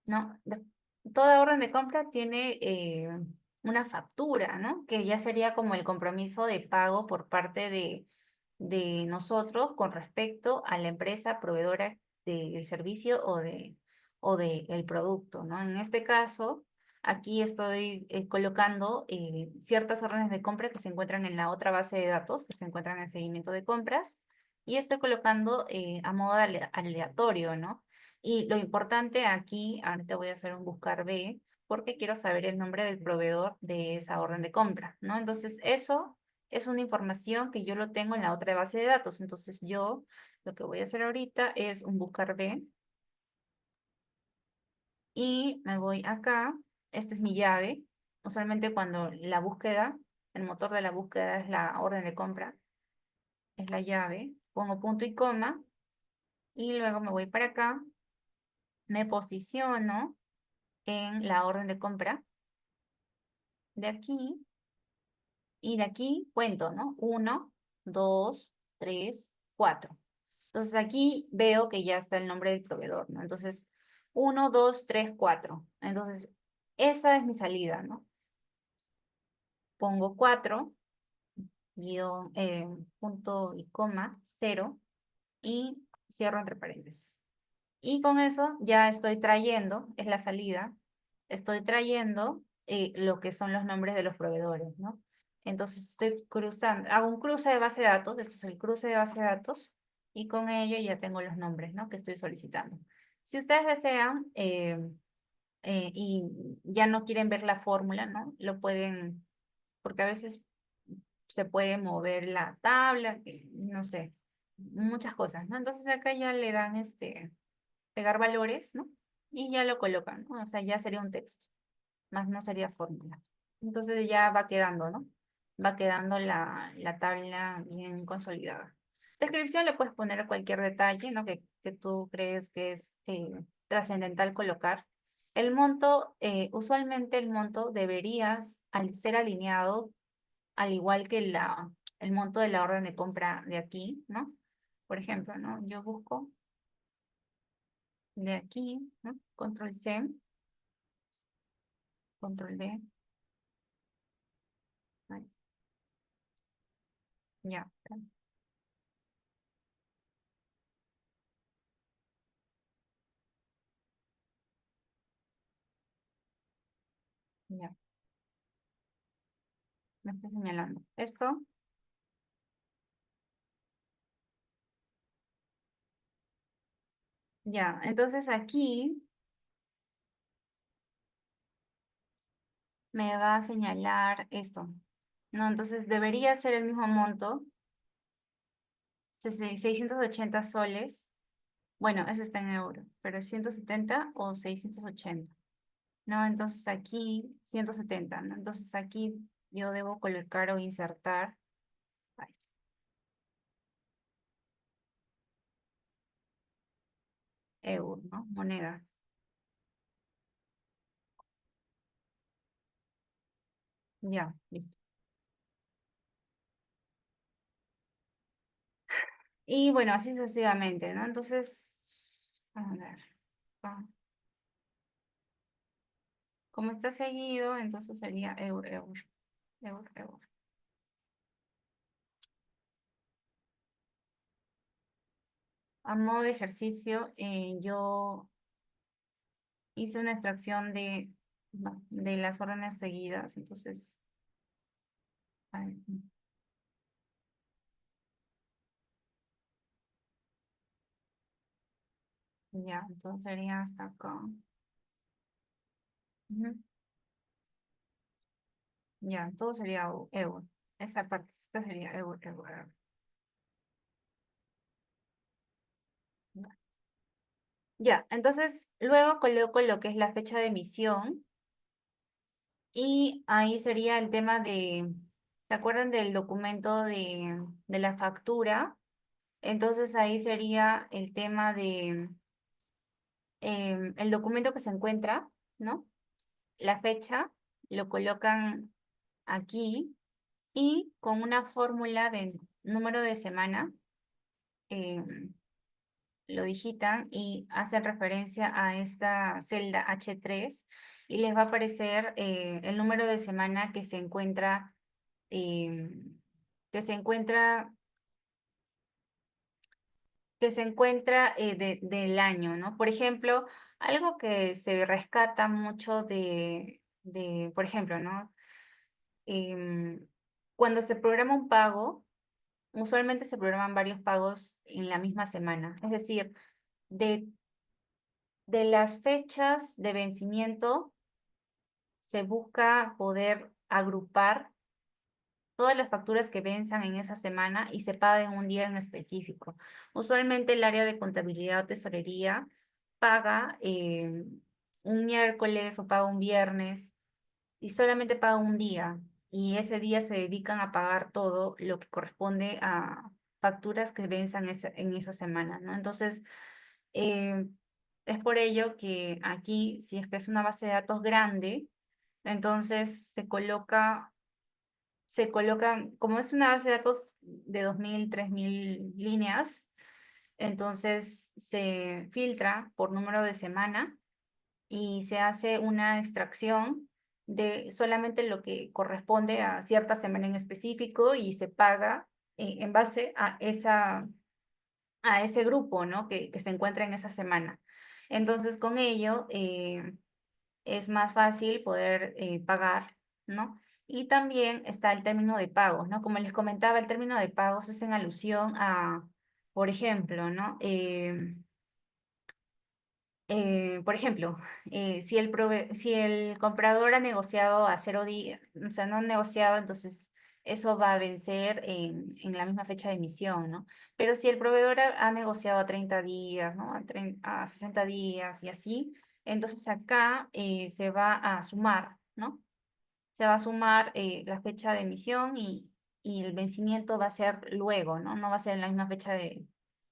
¿no? Toda orden de compra tiene una factura, ¿no? Que ya sería como el compromiso de pago por parte de nosotros con respecto a la empresa proveedora del servicio o de el producto, ¿no? En este caso, aquí estoy colocando ciertas órdenes de compra que se encuentran en la otra base de datos, que se encuentran en el seguimiento de compras, y estoy colocando a modo aleatorio, ¿no? Y lo importante aquí, ahorita voy a hacer un buscar B, porque quiero saber el nombre del proveedor de esa orden de compra, ¿no? Entonces, eso es una información que yo lo tengo en la otra base de datos. Entonces, yo lo que voy a hacer ahorita es un buscar B y me voy acá. Esta es mi llave. Usualmente cuando la búsqueda, el motor de la búsqueda es la orden de compra, es la llave. Pongo punto y coma y luego me voy para acá, me posiciono en la orden de compra de aquí y de aquí cuento, ¿no? 1, 2, 3, 4. Entonces aquí veo que ya está el nombre del proveedor, ¿no? Entonces 1, 2, 3, 4. Entonces esa es mi salida, ¿no? Pongo 4, guión, punto y coma, 0 y cierro entre paréntesis. Y con eso ya estoy trayendo, es la salida, estoy trayendo lo que son los nombres de los proveedores, ¿no? Entonces estoy cruzando, hago un cruce de base de datos, esto es el cruce de base de datos, y con ello ya tengo los nombres, ¿no? Que estoy solicitando. Si ustedes desean y ya no quieren ver la fórmula, ¿no? Lo pueden, porque a veces se puede mover la tabla, no sé, muchas cosas, ¿no? Entonces acá ya le dan pegar valores, ¿no? Y ya lo colocan, ¿no? O sea, ya sería un texto, más no sería fórmula. Entonces ya va quedando, ¿no? Va quedando la tabla bien consolidada. Descripción le puedes poner cualquier detalle, ¿no? Que tú crees que es trascendental colocar. El monto, usualmente el monto deberías al ser alineado, al igual que el monto de la orden de compra de aquí, ¿no? Por ejemplo, ¿no? Yo busco de aquí, ¿no? Control C, Control V. Ahí, ya, ya, me está señalando. Esto, ya, entonces aquí me va a señalar esto, ¿no? Entonces debería ser el mismo monto, 680 soles. Bueno, eso está en euro, pero es 170 o 680, ¿no? Entonces aquí 170, ¿no? Entonces aquí yo debo colocar o insertar. Ay, euro, ¿no? Moneda. Ya, listo. Y bueno, así sucesivamente, ¿no? Entonces, a ver. Ah, como está seguido, entonces sería euro, euro, euro, euro. A modo de ejercicio, yo hice una extracción de las órdenes seguidas, entonces, a ver, ya, entonces sería hasta acá. Ujú. Ya, todo sería euro. Esa partecita sería euro, euro, euro. Ya. Ya, entonces luego coloco lo que es la fecha de emisión y ahí sería el tema de, ¿se acuerdan del documento de la factura? Entonces ahí sería el tema de el documento que se encuentra, ¿no? La fecha, lo colocan aquí y con una fórmula de número de semana, lo digitan y hacen referencia a esta celda H3 y les va a aparecer el número de semana eh, que se encuentra, del año, ¿no? Por ejemplo, algo que se rescata mucho por ejemplo, ¿no? Em, Cuando se programa un pago, usualmente se programan varios pagos en la misma semana. Es decir, de las fechas de vencimiento se busca poder agrupar todas las facturas que venzan en esa semana y se paguen un día en específico. Usualmente el área de contabilidad o tesorería paga un miércoles o paga un viernes y solamente paga un día. Y ese día se dedican a pagar todo lo que corresponde a facturas que venzan en esa semana, ¿no? Entonces, eh, es por ello que aquí, si es que es una base de datos grande, entonces se colocan, como es una base de datos de 2000, 3000 líneas, entonces se filtra por número de semana y se hace una extracción de solamente lo que corresponde a cierta semana en específico y se paga en base a ese grupo, ¿no? Que se encuentra en esa semana. Entonces, con ello es más fácil poder pagar, ¿no? Y también está el término de pagos, ¿no? Como les comentaba, el término de pagos es en alusión a, por ejemplo, ¿no? Por ejemplo, si el comprador ha negociado a 0 días, o sea, no ha negociado, entonces eso va a vencer en la misma fecha de emisión, ¿no? Pero si el proveedor ha negociado a 30 días, ¿no? A 60 días y así, entonces acá se va a sumar, ¿no? Se va a sumar la fecha de emisión y el vencimiento va a ser luego, ¿no? No va a ser en la misma fecha de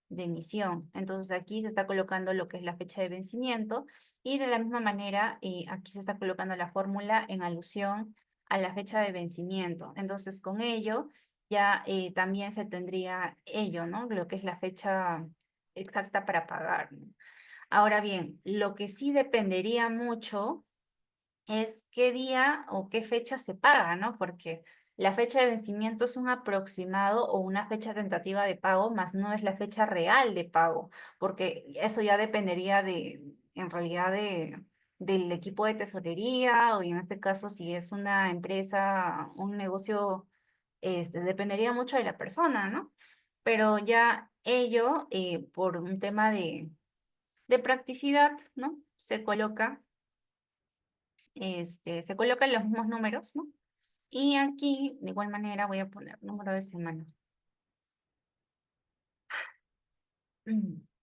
emisión. Entonces aquí se está colocando lo que es la fecha de vencimiento y de la misma manera aquí se está colocando la fórmula en alusión a la fecha de vencimiento. Entonces con ello ya también se tendría ello, ¿no? Lo que es la fecha exacta para pagar, ¿no? Ahora bien, lo que sí dependería mucho es qué día o qué fecha se paga, ¿no? Porque la fecha de vencimiento es un aproximado o una fecha tentativa de pago, más no es la fecha real de pago, porque eso ya dependería en realidad del equipo de tesorería o en este caso si es una empresa, un negocio, dependería mucho de la persona, ¿no? Pero ya ello, por un tema de practicidad, ¿no? Se colocan los mismos números, ¿no? Y aquí, de igual manera, voy a poner número de semana.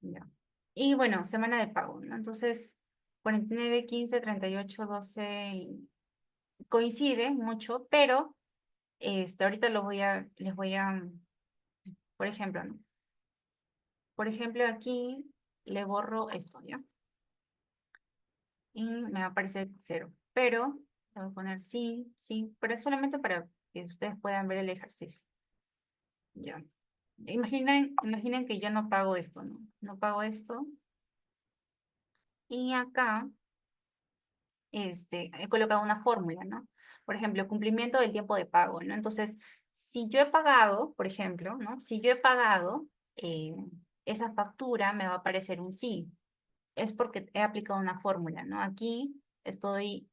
Ya. Y bueno, semana de pago, ¿no? Entonces, 49, 15, 38, 12, y coincide mucho, pero ahorita por ejemplo, ¿no? Por ejemplo, aquí le borro esto, ¿ya? Y me va a aparecer 0, pero le voy a poner sí, sí, pero es solamente para que ustedes puedan ver el ejercicio. Ya. Imaginen que yo no pago esto, ¿no? No pago esto. Y acá, he colocado una fórmula, ¿no? Por ejemplo, cumplimiento del tiempo de pago, ¿no? Entonces, si yo he pagado, por ejemplo, ¿no? Si yo he pagado, esa factura me va a aparecer un sí. Es porque he aplicado una fórmula, ¿no? Aquí estoy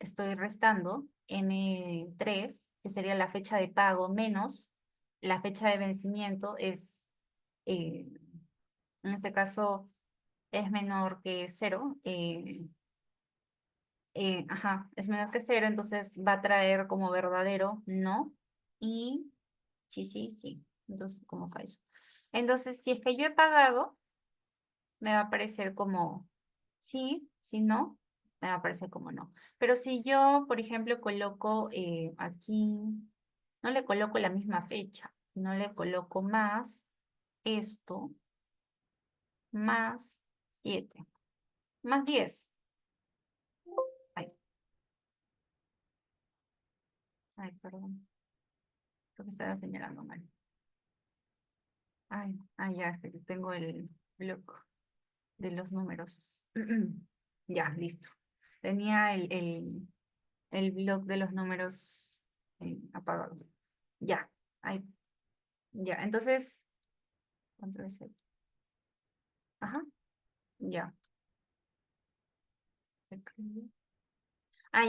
restando M3, que sería la fecha de pago, menos la fecha de vencimiento eh, en este caso, es menor que 0. Ajá, es menor que 0, entonces va a traer como verdadero no y sí, sí, sí. Entonces, como falso. Entonces, si es que yo he pagado, me va a aparecer como sí, si no, me va a aparecer como no. Pero si yo, por ejemplo, coloco aquí, no le coloco la misma fecha, no le coloco más esto, más 7, más 10. Ay, ay, perdón, creo que estaba señalando mal. Ay, ya, es que tengo el bloc de los números. Ya, listo. Tenía el bloc de los números apagado. Ya, ahí, ya. Entonces, control Z. Ajá, ya.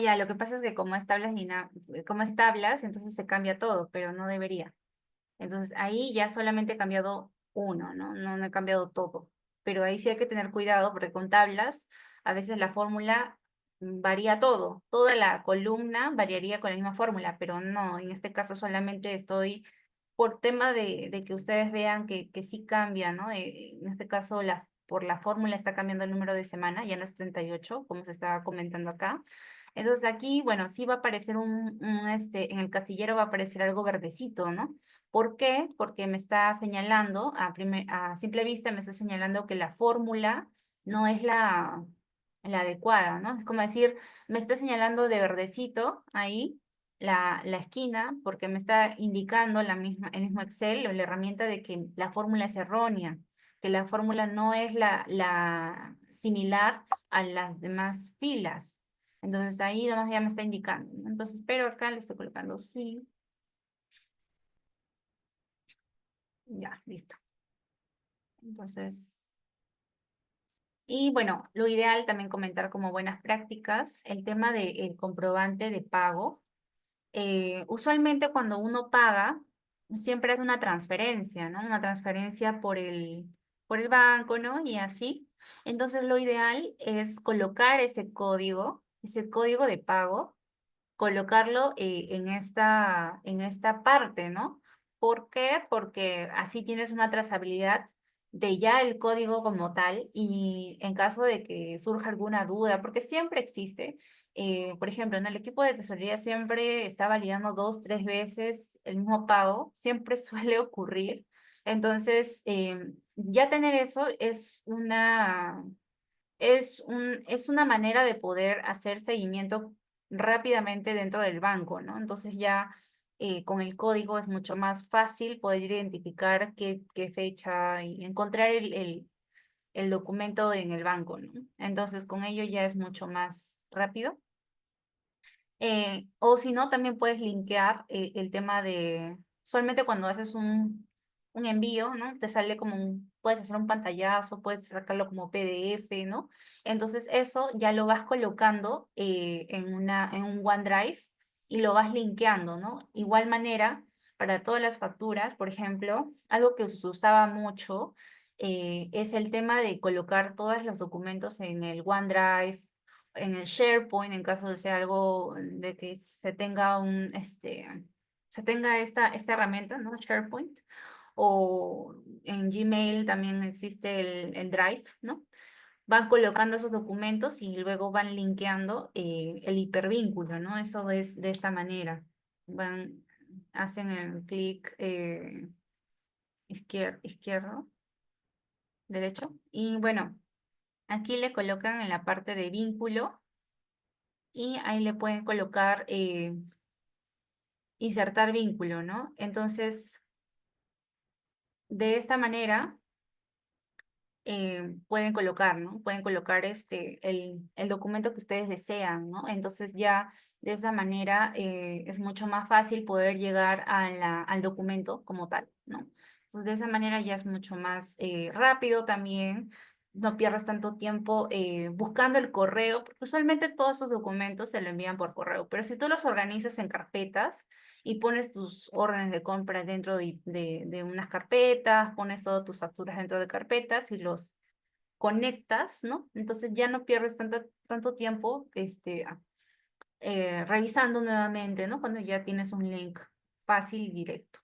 Ya, lo que pasa es que como es tablas, entonces se cambia todo, pero no debería. Entonces ahí ya solamente he cambiado uno, ¿no? No he cambiado todo. Pero ahí sí hay que tener cuidado porque con tablas a veces la fórmula varía todo. Toda la columna variaría con la misma fórmula, pero no, en este caso solamente estoy por tema de que ustedes vean que sí cambia, ¿no? En este caso por la fórmula está cambiando el número de semana, ya no es 38, como se estaba comentando acá. Entonces aquí, bueno, sí va a aparecer en el casillero va a aparecer algo verdecito, ¿no? ¿Por qué? Porque me está señalando, a simple vista me está señalando que la fórmula no es la adecuada, ¿no? Es como decir, me está señalando de verdecito ahí la esquina porque me está indicando el mismo Excel o la herramienta de que la fórmula es errónea, que la fórmula no es la similar a las demás filas. Entonces ahí nomás ya me está indicando, ¿no? Entonces, pero acá le estoy colocando sí. Ya, listo. Entonces, y bueno, lo ideal también comentar como buenas prácticas el tema del comprobante de pago. Usualmente cuando uno paga, siempre es una transferencia, ¿no? Una transferencia por el banco, ¿no? Y así. Entonces lo ideal es colocar ese código de pago, colocarlo en esta parte, ¿no? ¿Por qué? Porque así tienes una trazabilidad de ya el código como tal y en caso de que surja alguna duda, porque siempre existe, por ejemplo, en el equipo de tesorería siempre está validando 2, 3 veces el mismo pago, siempre suele ocurrir. Entonces, ya tener eso es una manera de poder hacer seguimiento rápidamente dentro del banco, ¿no? Entonces ya con el código es mucho más fácil poder identificar qué fecha y encontrar el documento en el banco, ¿no? Entonces con ello ya es mucho más rápido. O si no, también puedes linkear el tema de, solamente cuando haces un envío, ¿no? Te sale puedes hacer un pantallazo, puedes sacarlo como PDF, ¿no? Entonces eso ya lo vas colocando en un OneDrive y lo vas linkeando, ¿no? Igual manera, para todas las facturas, por ejemplo, algo que se usaba mucho es el tema de colocar todos los documentos en el OneDrive, en el SharePoint, en caso de ser algo de que se tenga esta herramienta, ¿no? SharePoint, o en Gmail también existe el Drive, ¿no? van colocando esos documentos y luego van linkeando el hipervínculo, ¿no? Eso es de esta manera. Hacen el clic izquierdo, derecho, y bueno, aquí le colocan en la parte de vínculo y ahí le pueden colocar insertar vínculo, ¿no? Entonces, de esta manera pueden colocar, ¿no? Pueden colocar el documento que ustedes desean, ¿no? Entonces ya de esa manera es mucho más fácil poder llegar al documento como tal, ¿no? Entonces de esa manera ya es mucho más rápido también, no pierdes tanto tiempo buscando el correo, porque usualmente todos esos documentos se lo envían por correo, pero si tú los organizas en carpetas y pones tus órdenes de compra dentro de unas carpetas, pones todas tus facturas dentro de carpetas y los conectas, ¿no? Entonces ya no pierdes tanto tiempo revisando nuevamente, ¿no? Cuando ya tienes un link fácil y directo.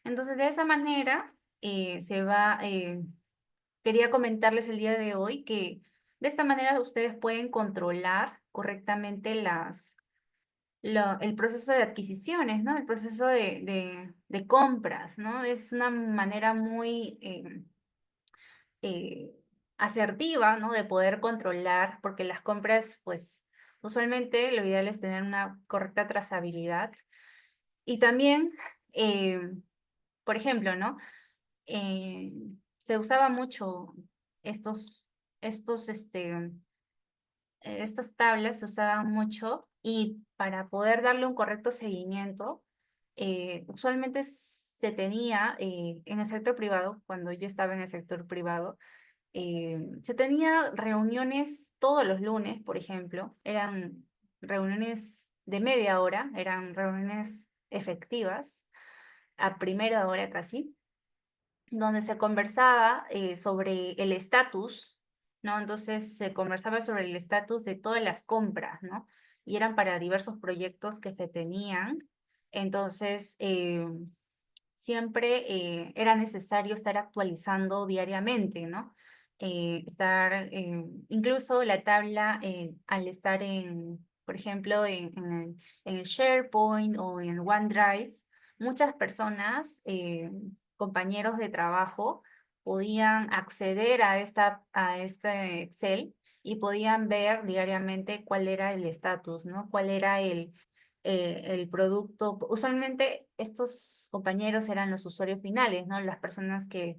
Entonces de esa manera quería comentarles el día de hoy que de esta manera ustedes pueden controlar correctamente el proceso de adquisiciones, ¿no? El proceso de compras, ¿no? Es una manera muy eh, asertiva, ¿no? De poder controlar, porque las compras, pues, usualmente lo ideal es tener una correcta trazabilidad. Y también, eh, por ejemplo, ¿no? Eh, se usaba mucho estos, estas tablas se usaban mucho y para poder darle un correcto seguimiento, usualmente se tenía en el sector privado, cuando yo estaba en el sector privado, se tenía reuniones todos los lunes, por ejemplo, eran reuniones de media hora, eran reuniones efectivas, a primera hora casi, donde se conversaba sobre el estatus, ¿no? Entonces se conversaba sobre el estatus de todas las compras, ¿no? Y eran para diversos proyectos que se tenían. Entonces, siempre era necesario estar actualizando diariamente, ¿no? Incluso la tabla, al estar por ejemplo, en el SharePoint o en OneDrive, muchas personas, compañeros de trabajo, podían acceder a este Excel y podían ver diariamente cuál era el estatus, ¿no? Cuál era el producto. Usualmente estos compañeros eran los usuarios finales, ¿no? Las personas que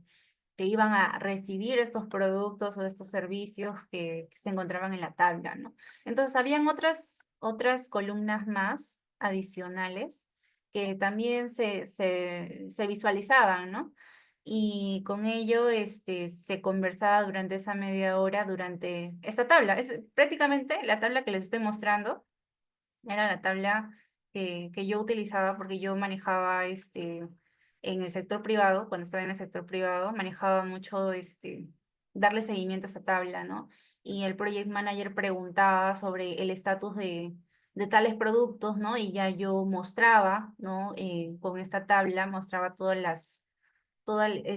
iban a recibir estos productos o estos servicios que se encontraban en la tabla, ¿no? Entonces, habían otras columnas más adicionales que también se visualizaban, ¿no? Y con ello se conversaba durante esa media hora, durante esta tabla. Es prácticamente la tabla que les estoy mostrando era la tabla que yo utilizaba porque yo manejaba en el sector privado, cuando estaba en el sector privado, manejaba mucho darle seguimiento a esta tabla, ¿no? Y el project manager preguntaba sobre el estatus de tales productos, ¿no? Y ya yo mostraba, ¿no? Con esta tabla mostraba todo el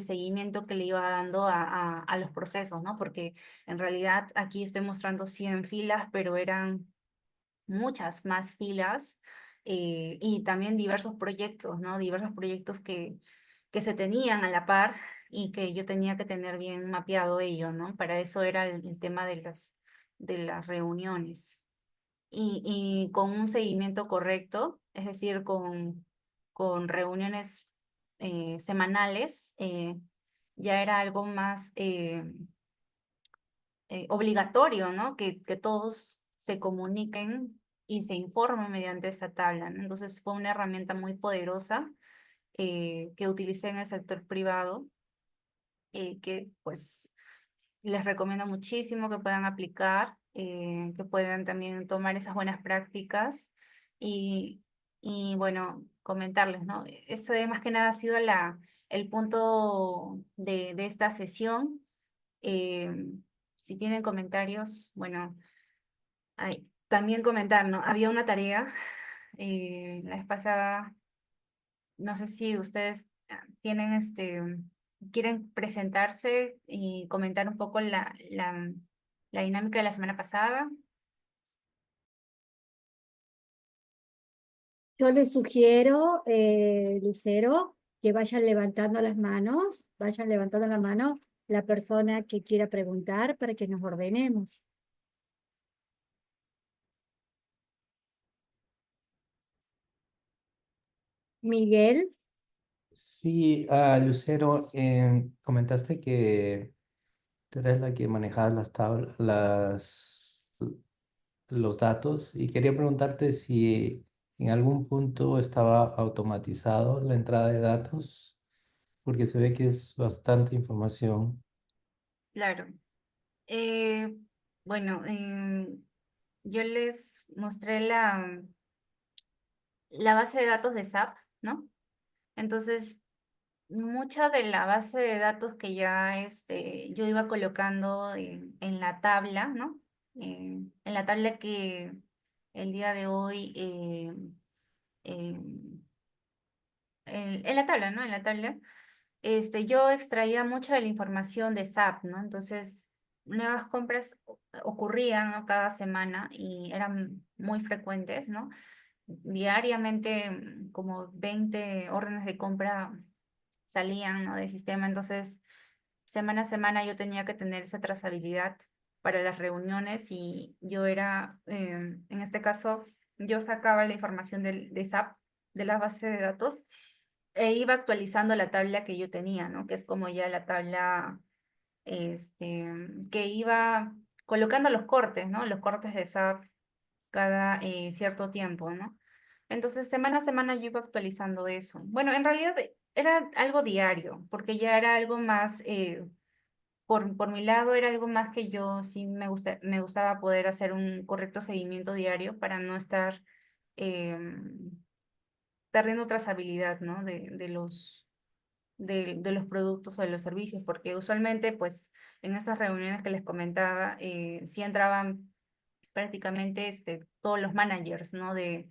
seguimiento que le iba dando a los procesos, ¿no? Porque en realidad aquí estoy mostrando 100 filas, pero eran muchas más filas y también diversos proyectos, ¿no? Diversos proyectos que se tenían a la par y que yo tenía que tener bien mapeado ello, ¿no? Para eso era el tema de las reuniones. Y con un seguimiento correcto, es decir, con reuniones semanales, ya era algo más obligatorio, ¿no? Que todos se comuniquen y se informen mediante esa tabla, ¿no? Entonces fue una herramienta muy poderosa que utilicé en el sector privado, que pues les recomiendo muchísimo que puedan aplicar, que puedan también tomar esas buenas prácticas y, y bueno, comentarles, ¿no? Eso más que nada ha sido el punto de esta sesión. Si tienen comentarios, bueno, también comentar, ¿no? Había una tarea la vez pasada, no sé si ustedes tienen quieren presentarse y comentar un poco la dinámica de la semana pasada. Yo les sugiero, Lucero, que vayan levantando las manos, la persona que quiera preguntar para que nos ordenemos. Miguel, Sí, Lucero, comentaste que tú eres la que manejaba las tablas, los datos, y quería preguntarte si en algún punto estaba automatizado la entrada de datos, porque se ve que es bastante información. Claro. Eh, bueno, yo les mostré la base de datos de SAP, ¿no? Entonces, mucha de la base de datos que ya yo iba colocando en la tabla, ¿no? En la tabla que el día de hoy, en la tabla, ¿no? En la tabla, yo extraía mucha de la información de SAP, ¿no? Entonces, nuevas compras ocurrían, ¿no? Cada semana y eran muy frecuentes, ¿no? Diariamente, como 20 órdenes de compra salían, ¿no? Del sistema. Entonces, semana a semana yo tenía que tener esa trazabilidad para las reuniones y yo era, en este caso, yo sacaba la información de SAP, de la base de datos, e iba actualizando la tabla que yo tenía, ¿no? Que es como ya la tabla, que iba colocando los cortes, ¿no? Los cortes de SAP cada cierto tiempo, ¿no? Entonces, semana a semana yo iba actualizando eso. Bueno, en realidad era algo diario, porque ya era algo más, por mi lado, era algo más que yo sí me gustaba poder hacer un correcto seguimiento diario para no estar em, perdiendo trazabilidad, ¿no? De los productos o de los servicios, porque usualmente, pues, en esas reuniones que les comentaba, sí entraban prácticamente todos los managers, ¿no? De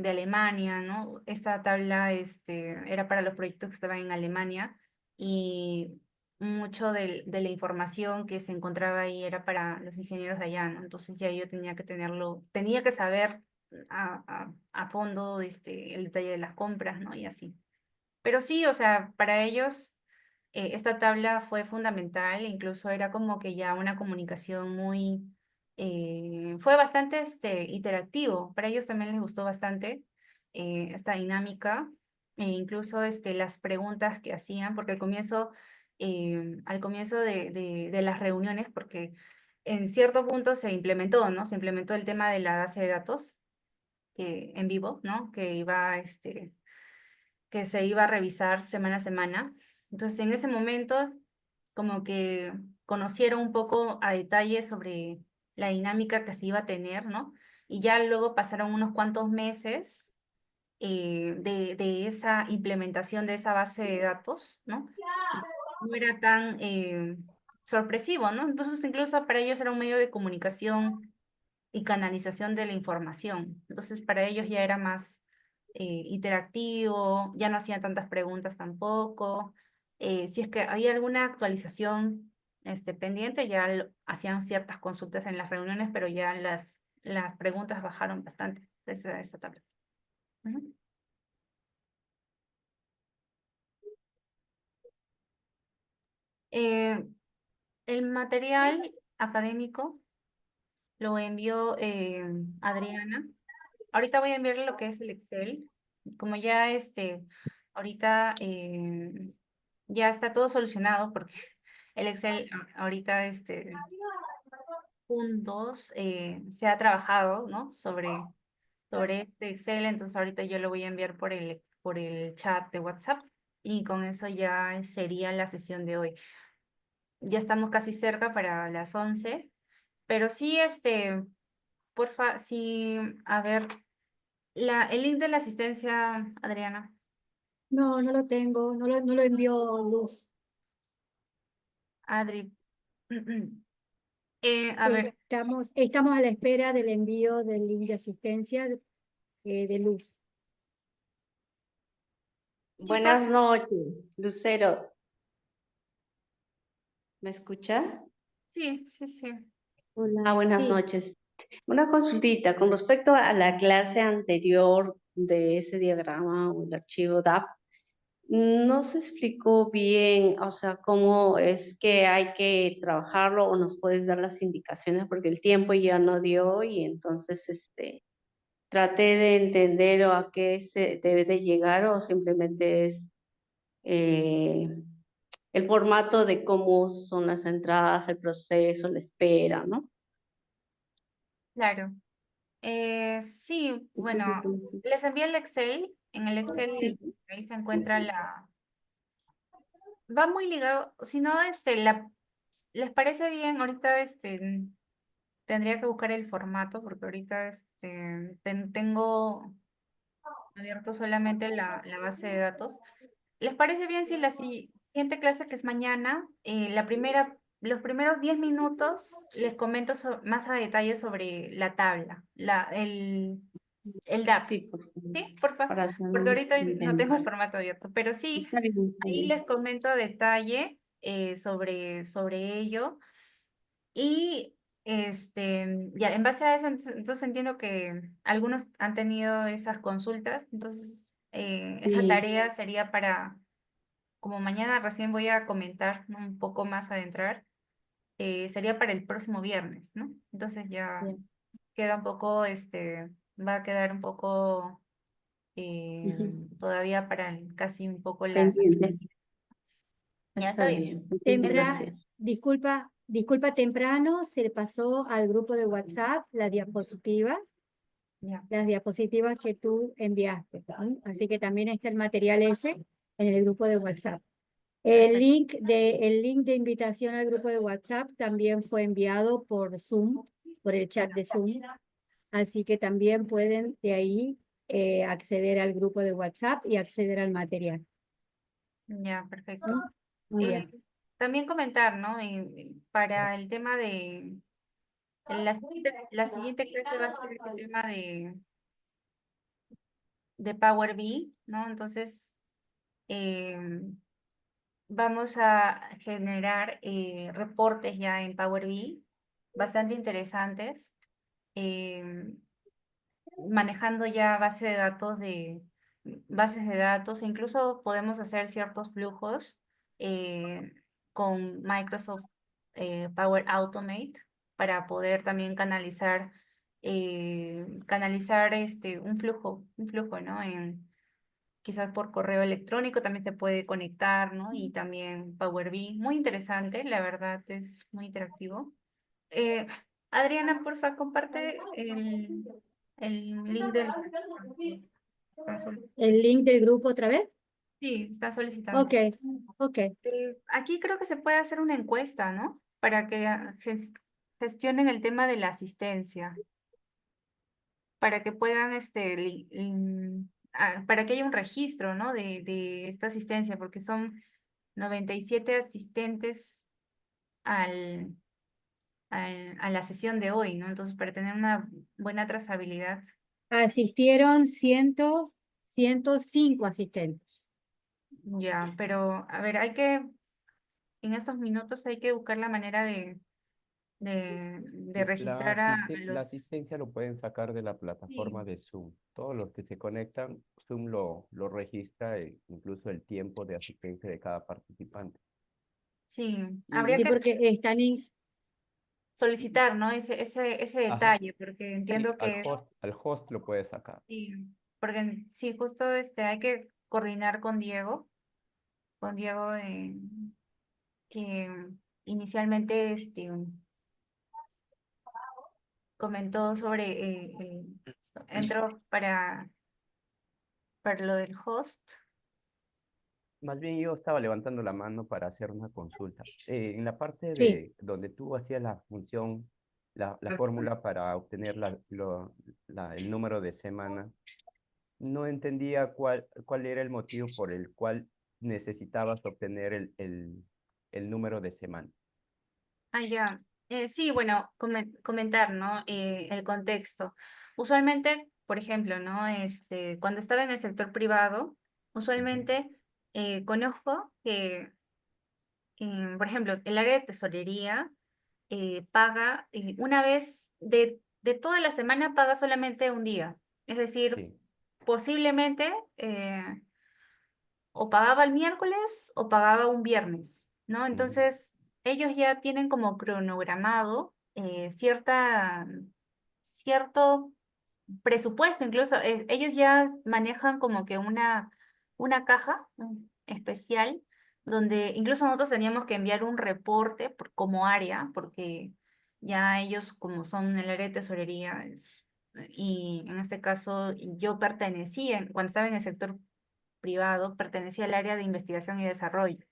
Alemania, ¿no? Esta tabla era para los proyectos que estaban en Alemania y mucho de la información que se encontraba ahí era para los ingenieros de allá, ¿no? Entonces ya yo tenía que tenía que saber a fondo el detalle de las compras, ¿no? Y así. Pero sí, o sea, para ellos esta tabla fue fundamental, incluso era como que ya una comunicación fue bastante interactivo. Para ellos también les gustó bastante esta dinámica, e incluso las preguntas que hacían, porque al comienzo de las reuniones, porque en cierto punto se implementó, ¿no? Se implementó el tema de la base de datos en vivo, ¿no? Que se iba a revisar semana a semana. Entonces, en ese momento, como que conocieron un poco a detalle sobre la dinámica que se iba a tener, ¿no? Y ya luego pasaron unos cuantos meses de esa implementación de esa base de datos, ¿no? No era tan sorpresivo, ¿no? Entonces, incluso para ellos era un medio de comunicación y canalización de la información. Entonces, para ellos ya era más interactivo, ya no hacían tantas preguntas tampoco. Si es que había alguna actualización pendiente, ya hacían ciertas consultas en las reuniones, pero ya las preguntas bajaron bastante gracias a esta tabla. Ujú. Eh, el material académico lo envió Adriana. Ahorita voy a enviarle lo que es el Excel. Como ya ahorita ya está todo solucionado porque el Excel ahorita puntos se ha trabajado, ¿no? Sobre este Excel, entonces ahorita yo lo voy a enviar por el chat de WhatsApp y con eso ya sería la sesión de hoy. Ya estamos casi cerca para las 11, pero sí, porfa, sí, a ver, el link de la asistencia, Adriana. no, no lo tengo, no lo envió Luz. Adri. A ver, Estamos a la espera del envío del link de asistencia de Luz. Buenas noches, Lucero. ¿Me escucha? sí, sí, sí. Hola, buenas Sí, noches. Una consultita con respecto a la clase anterior de ese diagrama o el archivo DAP. No se explicó bien, o sea, cómo es que hay que trabajarlo o nos puedes dar las indicaciones porque el tiempo ya no dio y entonces traté de entender o a qué se debe de llegar o simplemente es eh, el formato de cómo son las entradas, el proceso, la espera, ¿no? Claro. Sí, bueno, les envié el Excel. En el Excel Sí, ahí se encuentra va muy ligado, si no, ¿les parece bien? Ahorita tendría que buscar el formato porque ahorita tengo abierto solamente la base de datos. ¿Les parece bien si la siguiente clase, que es mañana, los primeros 10 minutos les comento más a detalle sobre la tabla, el DAP? sí, por favor, Sí, por favor, para hacer porque ahorita no tengo entender. el formato abierto, pero sí, Está bien, está ahí bien. les comento a detalle sobre ello. Y ya en base a eso, entonces entiendo que algunos han tenido esas consultas, entonces esa Sí, tarea sería para, como mañana recién voy a comentar, ¿no? Un poco más adentrar, sería para el próximo viernes, ¿no? Entonces ya bien. queda un poco, va a quedar un poco Ujú. todavía para casi un poco la Pendiente. ya está Está bien. bien. Muchísimas gracias. disculpa, temprano se le pasó al grupo de WhatsApp Ya, las diapositivas que tú enviaste, ¿no? Así que también está el material ese en el grupo de WhatsApp. perfecto. El link de invitación al grupo de WhatsApp también fue enviado por Zoom, por el chat de Zoom. Así que también pueden de ahí acceder al grupo de WhatsApp y acceder al material, Ya, perfecto. ¿no? Muy bien. También comentar, ¿no? Para el tema de la siguiente clase va a ser el tema de Power BI, ¿no? Entonces, vamos a generar reportes ya en Power BI bastante interesantes, em, manejando ya bases de datos, e incluso podemos hacer ciertos flujos eh, con Microsoft Power Automate para poder también canalizar un flujo, ¿no? Quizás por correo electrónico también se puede conectar, ¿no? Y también Power BI, muy interesante, la verdad es muy interactivo. Eh, Adriana, porfa, comparte el link del... ¿El link del grupo otra vez? Sí, está solicitando. Ok, ok. Aquí creo que se puede hacer una encuesta, ¿no? Para que gestionen el tema de la asistencia, para que puedan, para que haya un registro, ¿no? De esta asistencia, porque son 97 asistentes al, a la sesión de hoy, ¿no? Entonces, para tener una buena trazabilidad. Asistieron 105 asistentes. Ya, pero a ver, en estos minutos hay que buscar la manera de registrar a La los... asistencia lo pueden sacar de la Sí, plataforma de Zoom. Todos los que se conectan, Zoom lo registra, incluso el tiempo de asistencia de cada participante. sí, Y, habría Sí, que porque están en... solicitar, ¿no? Ese ajá, detalle, porque sí, entiendo que al host lo puede sacar. sí, porque sí, justo hay que coordinar con Diego que inicialmente comentó sobre entró para lo del host. Más bien yo estaba levantando la mano para hacer una consulta. En la parte Sí, de donde tú hacías la función, la fórmula para obtener el número de semana, no entendía cuál era el motivo por el cual necesitabas obtener el número de semana. Ah, ya. Sí, bueno, comentar, ¿no? El contexto. Usualmente, por ejemplo, ¿no? Cuando estaba en el sector privado, Ujú. usualmente conozco que, por ejemplo, el área de tesorería paga una vez de toda la semana, paga solamente un día. Es decir, Sí. posiblemente o pagaba el miércoles o pagaba un viernes, ¿no? Entonces, ellos ya tienen como cronogramado cierto presupuesto, incluso ellos ya manejan como que una caja especial donde incluso nosotros teníamos que enviar un reporte como área, porque ya ellos como son el área de tesorería, y en este caso yo pertenecía, cuando estaba en el sector privado, pertenecía al área de investigación y desarrollo.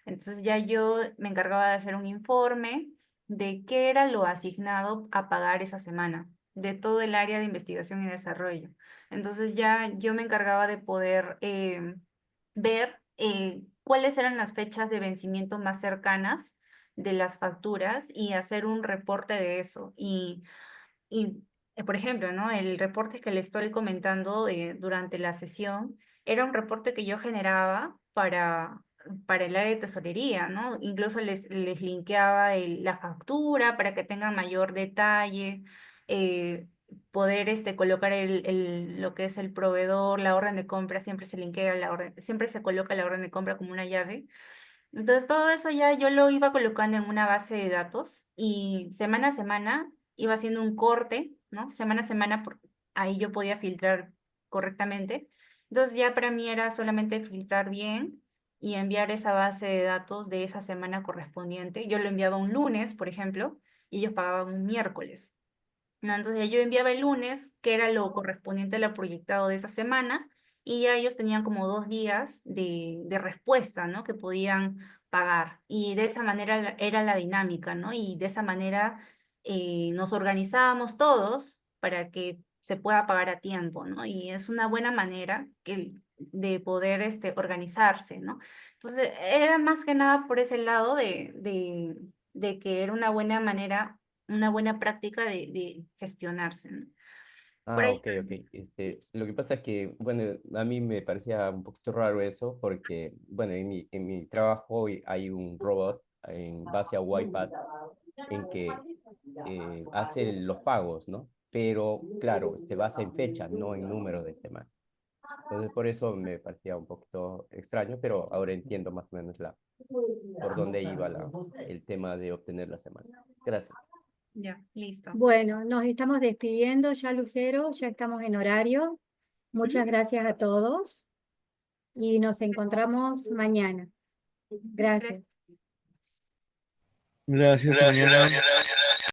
Entonces ya yo me encargaba de hacer un informe de qué era lo asignado a pagar esa semana, de todo el área de investigación y desarrollo. Entonces ya yo me encargaba de poder ver cuáles eran las fechas de vencimiento más cercanas de las facturas y hacer un reporte de eso. Por ejemplo, ¿no? El reporte que le estoy comentando durante la sesión era un reporte que yo generaba para el área de tesorería, ¿no? Incluso les linkeaba la factura para que tengan mayor detalle, poder colocar lo que es el proveedor, la orden de compra, siempre se linkea la orden, siempre se coloca la orden de compra como una llave. Entonces todo eso ya yo lo iba colocando en una base de datos y semana a semana iba haciendo un corte, ¿no? Semana a semana, ahí yo podía filtrar correctamente. Entonces ya para mí era solamente filtrar bien y enviar esa base de datos de esa semana correspondiente. Yo lo enviaba un lunes, por ejemplo, y ellos pagaban un miércoles. ¿No? Entonces yo enviaba el lunes, que era lo correspondiente a lo proyectado de esa semana, y ya ellos tenían como 2 días de respuesta, ¿no? Que podían pagar. Y de esa manera era la dinámica, ¿no? Y de esa manera nos organizábamos todos para que se pueda pagar a tiempo, ¿no? Y es una buena manera de poder organizarse, ¿no? Entonces era más que nada por ese lado de que era una buena manera, una buena práctica de gestionarse, ¿no? Por Ah, ahí. ok, ok. Lo que pasa es que, bueno, a mí me parecía un poquito raro eso porque, bueno, en mi trabajo hay un robot en base a Wipat en que hace los pagos, ¿no? Pero, claro, se basa en fecha, no en número de semanas. Entonces, por eso me parecía un poquito extraño, pero ahora entiendo más o menos por dónde iba el tema de obtener la semana. Gracias. Ya, listo. Bueno, nos estamos despidiendo ya, Lucero, ya estamos en horario. Muchas gracias a todos y nos encontramos mañana. Gracias. Gracias, hasta mañana.